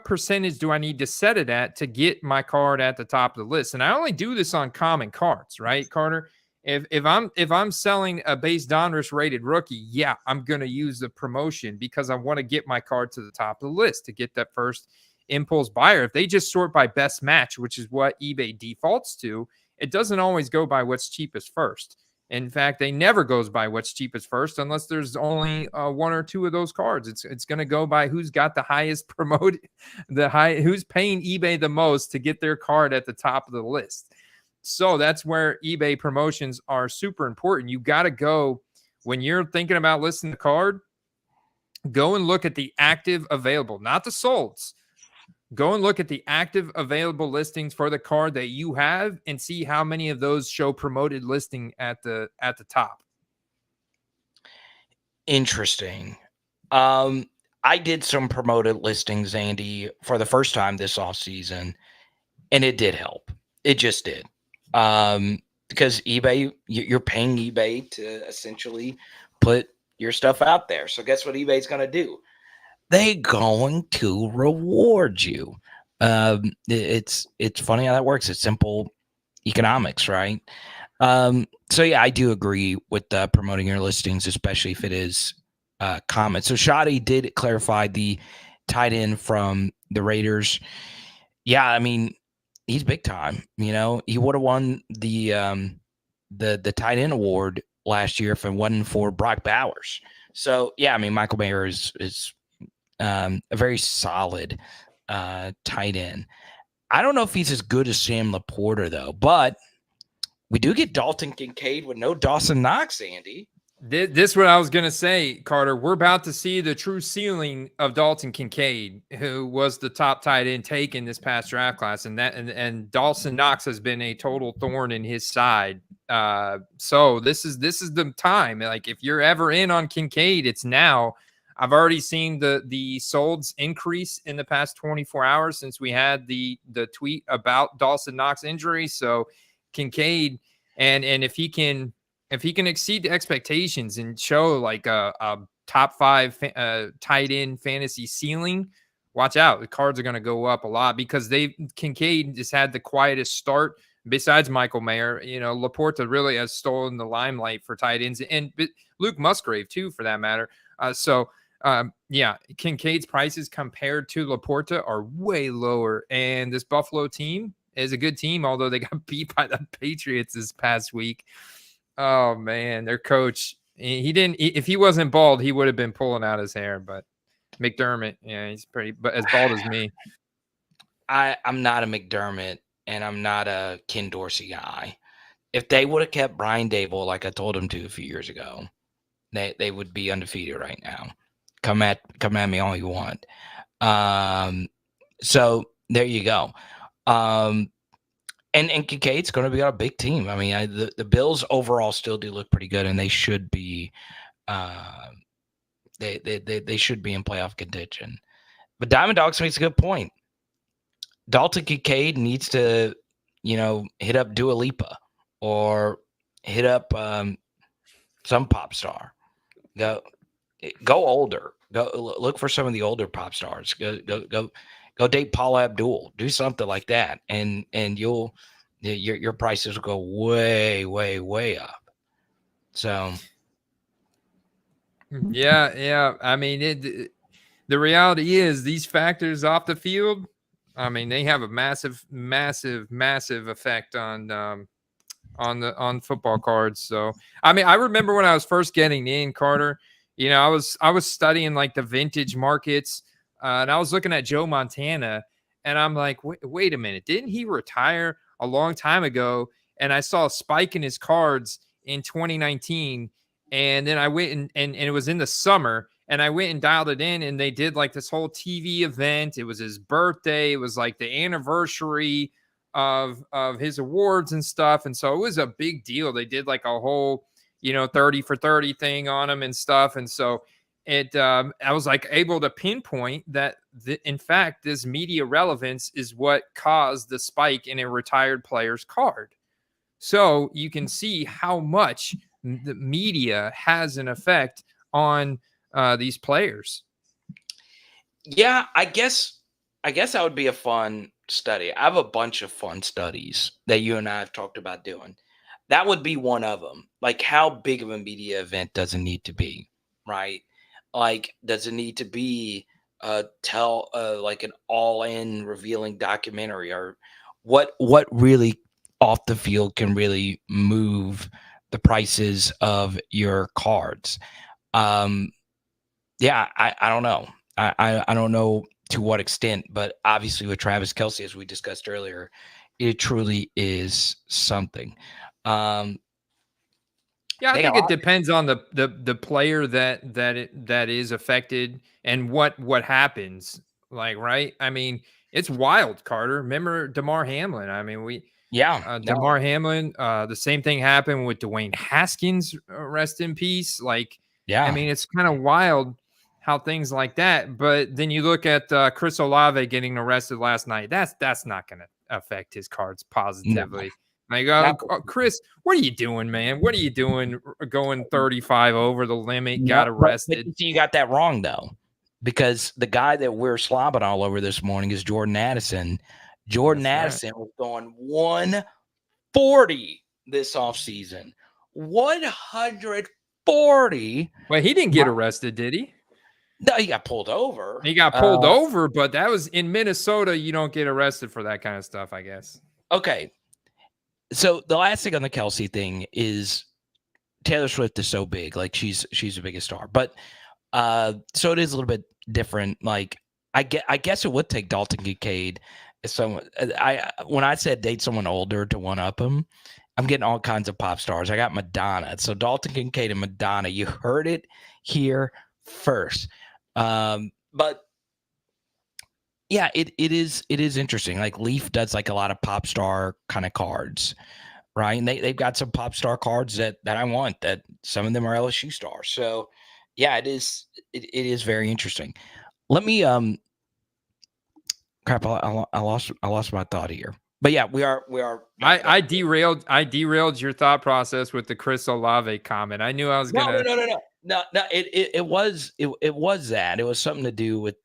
percentage do I need to set it at to get my card at the top of the list? And I only do this on common cards, right, Carter? If I'm selling a base Donruss rated rookie, yeah, I'm gonna use the promotion because I want to get my card to the top of the list to get that first impulse buyer. If they just sort by best match, which is what eBay defaults to, it doesn't always go by what's cheapest first. In fact, they never goes by what's cheapest first unless there's only one or two of those cards. It's going to go by who's got the highest promoted, who's paying eBay the most to get their card at the top of the list. So that's where eBay promotions are super important. You got to go when you're thinking about listing the card, go and look at the active available, not the solds. Go and look at the active available listings for the card that you have and see how many of those show promoted listing at the top. Interesting. I did some promoted listings, Andy, for the first time this offseason, and it did help. It just did. Because eBay, you're paying eBay to essentially put your stuff out there. So guess what eBay's going to do? They're going to reward you. It's funny how that works. It's simple economics, right? So yeah, I do agree with promoting your listings, especially if it is common. So Shoddy did clarify the tight end from the Raiders. Yeah, I mean, he's big time. You know, he would have won the tight end award last year if it wasn't for Brock Bowers. So yeah, I mean, Michael Mayer is a very solid tight end. I don't know if he's as good as Sam Laporta though, but we do get Dalton Kincaid with no Dawson Knox, Andy. This is what I was going to say, Carter. We're about to see the true ceiling of Dalton Kincaid, who was the top tight end taken this past draft class. And Dawson Knox has been a total thorn in his side. So this is the time. Like if you're ever in on Kincaid, it's now. I've already seen the solds increase in the past 24 hours since we had the tweet about Dawson Knox injury. So Kincaid, and if he can exceed the expectations and show like a top 5 tight end fantasy ceiling, watch out. The cards are going to go up a lot because Kincaid just had the quietest start besides Michael Mayer. You know, Laporta really has stolen the limelight for tight ends, and Luke Musgrave too, for that matter. Yeah, Kincaid's prices compared to Laporta are way lower, and this Buffalo team is a good team, although they got beat by the Patriots this past week. Oh man, their coach, he didn't. If he wasn't bald, he would have been pulling out his hair. But McDermott, yeah, he's but as bald as me. I'm not a McDermott, and I'm not a Ken Dorsey guy. If they would have kept Brian Dable like I told them to a few years ago, they would be undefeated right now. Come at me all you want. So there you go. And Kincaid's going to be on a big team. I mean, the Bills overall still do look pretty good, and they should be they should be in playoff contention. But Diamond Dogs makes a good point. Dalton Kincaid needs to, hit up Dua Lipa or hit up some pop star. Go older. Go look for some of the older pop stars. Go date Paula Abdul. Do something like that, and your prices will go way up. So yeah. I mean, the reality is these factors off the field, I mean, they have a massive effect on football cards. So, I mean, I remember when I was first getting in, Carter, I was studying like the vintage markets, and I was looking at Joe Montana, and I'm like, wait a minute, didn't he retire a long time ago? And I saw a spike in his cards in 2019, and then I went and it was in the summer. And I went and dialed it in, and they did like this whole TV event. It was his birthday. It was like the anniversary of his awards and stuff. And so it was a big deal. They did like a whole, 30 for 30 thing on him and stuff. And so I was like able to pinpoint that in fact, this media relevance is what caused the spike in a retired player's card. So you can see how much the media has an effect on these players. Yeah, I guess that would be a fun study. I have a bunch of fun studies that you and I have talked about doing. That would be one of them. Like, how big of a media event does it need to be, right? Like, does it need to be like an all-in revealing documentary, or what really off the field can really move the prices of your cards? Yeah, I don't know. I don't know to what extent, but obviously with Travis Kelce, as we discussed earlier, it truly is something. Yeah, I think it depends on the player that is affected and what happens. Like, right? I mean, it's wild, Carter. Remember DeMar Hamlin? I mean, DeMar Hamlin. The same thing happened with Dwayne Haskins. Rest in peace. Like, yeah. I mean, it's kind of wild how things like that. But then you look at Chris Olave getting arrested last night. That's not going to affect his cards positively. No. Like, Chris, what are you doing, man? What are you doing going 35 over the limit? Got arrested. But you got that wrong, though, because the guy that we're slobbing all over this morning is Jordan Addison. Jordan Addison was going 140 this offseason. 140. Well, he didn't get arrested, did he? No, he got pulled over. He got pulled over, but that was in Minnesota. You don't get arrested for that kind of stuff, I guess. Okay. So the last thing on the Kelce thing is Taylor Swift is so big. Like, she's the biggest star. But so it is a little bit different. Like, I guess it would take Dalton Kincaid as someone. When I said date someone older to one up him, I'm getting all kinds of pop stars. I got Madonna. So Dalton Kincaid and Madonna. You heard it here first. But yeah, it is interesting. Like, Leaf does like a lot of pop star kind of cards, right? And they've got some pop star cards that I want, that some of them are LSU stars. So yeah, it is very interesting. Let me crap, I lost my thought here. But yeah, we are. I derailed your thought process with the Chris Olave comment. I knew I was gonna. No. It was that. It was something to do with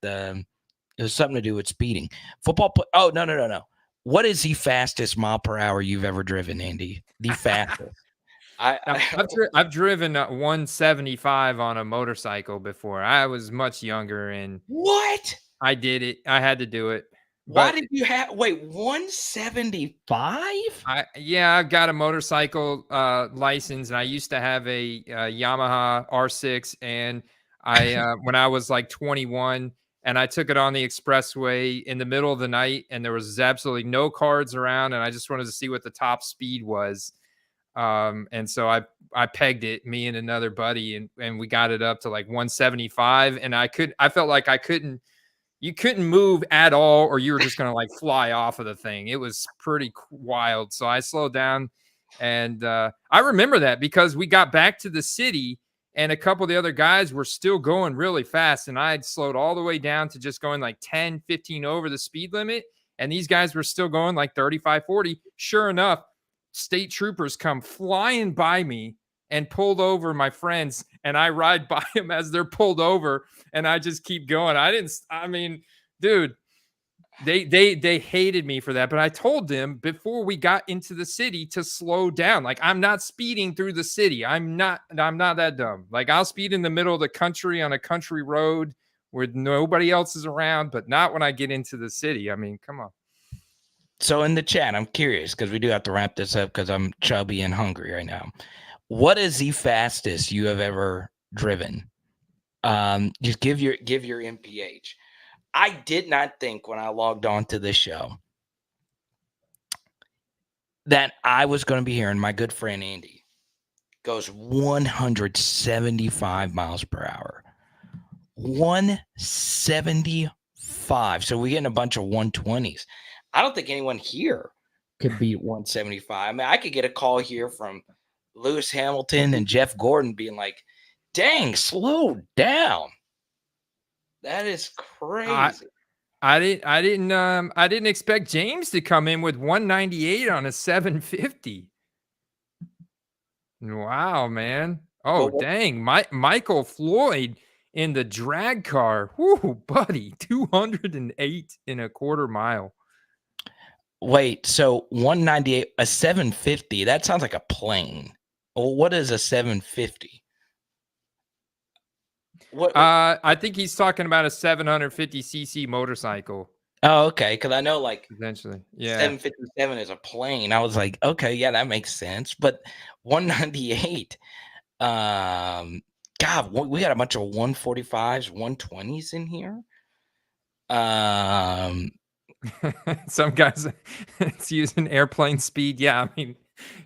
speeding. Football. Oh no. What is the fastest mile per hour you've ever driven, Andy? The fastest. I've driven 175 on a motorcycle before. I was much younger, and what? I did it. I had to do it. Why did you have 175? I've got a motorcycle license, and I used to have a Yamaha R6, and I when I was like 21, and I took it on the expressway in the middle of the night, and there was absolutely no cars around, and I just wanted to see what the top speed was. And so I pegged it, me and another buddy, and we got it up to like 175, and I felt like I couldn't you couldn't move at all, or you were just gonna like fly off of the thing. It was pretty wild. So I slowed down, and I remember that because we got back to the city, and a couple of the other guys were still going really fast, and I had slowed all the way down to just going like 10, 15 over the speed limit, and these guys were still going like 35, 40. Sure enough, state troopers come flying by me and pulled over my friends, and I ride by them as they're pulled over, and I just keep going. I mean, dude, they hated me for that, but I told them before we got into the city to slow down. Like, I'm not speeding through the city. I'm not that dumb. Like, I'll speed in the middle of the country on a country road where nobody else is around, but not when I get into the city. I mean, come on. So in the chat, I'm curious because we do have to wrap this up because I'm chubby and hungry right now. What is the fastest you have ever driven? Just give your MPH. I did not think when I logged on to this show that I was going to be hearing my good friend Andy goes 175 miles per hour. 175. So we're getting a bunch of 120s. I don't think anyone here could beat 175. I mean, I could get a call here from Lewis Hamilton and Jeff Gordon being like, dang, slow down. That is crazy. I didn't expect James to come in with 198 on a 750. Wow, man. Oh, dang. Michael Floyd in the drag car. Whoo, buddy. 208 in a quarter mile. Wait, so 198, a 750, that sounds like a plane. Well, what is a 750? What? I think he's talking about a 750cc motorcycle. Oh, okay. Because I know, like, essentially, yeah, 757 is a plane. I was like, okay, yeah, that makes sense. But 198, God, we got a bunch of 145s, 120s in here. Some guys, it's using airplane speed. Yeah, I mean,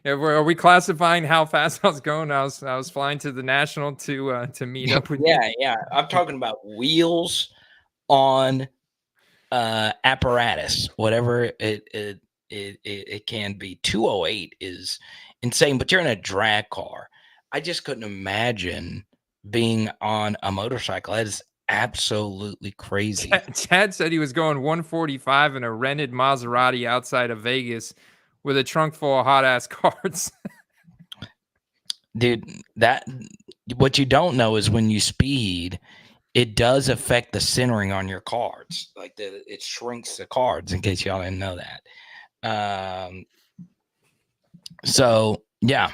are we classifying how fast I was going? I was flying to the National to meet up with you. Yeah. I'm talking about wheels on apparatus, whatever it can be. 208 is insane, but you're in a drag car. I just couldn't imagine being on a motorcycle. That is absolutely crazy. Chad said he was going 145 in a rented Maserati outside of Vegas with a trunk full of hot ass cards. Dude, what you don't know is when you speed, it does affect the centering on your cards. Like it shrinks the cards, in case y'all didn't know that. So yeah,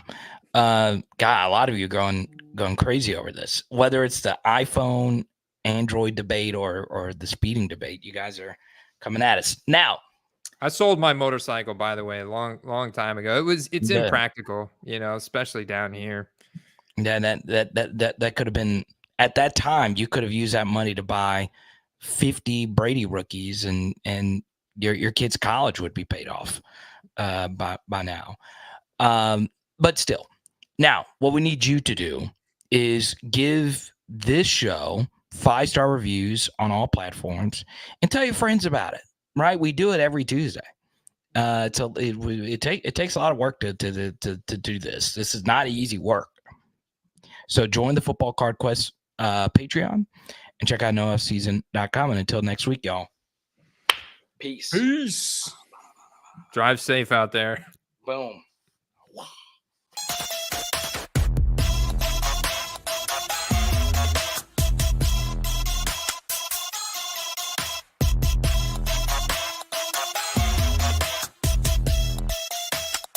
God, a lot of you going crazy over this. Whether it's the iPhone, Android debate or the speeding debate, you guys are coming at us now. I sold my motorcycle, by the way, a long time ago. It's impractical, especially down here. Yeah, that could have been, at that time, you could have used that money to buy 50 Brady rookies, and your kid's college would be paid off by now. But still, now what we need you to do is give this show 5-star reviews on all platforms and tell your friends about it. Right, we do it every Tuesday. So it takes a lot of work to do this. This is not easy work. So join the Football Card Quest Patreon and check out noffseason.com. And until next week, y'all. Peace. Drive safe out there. Boom.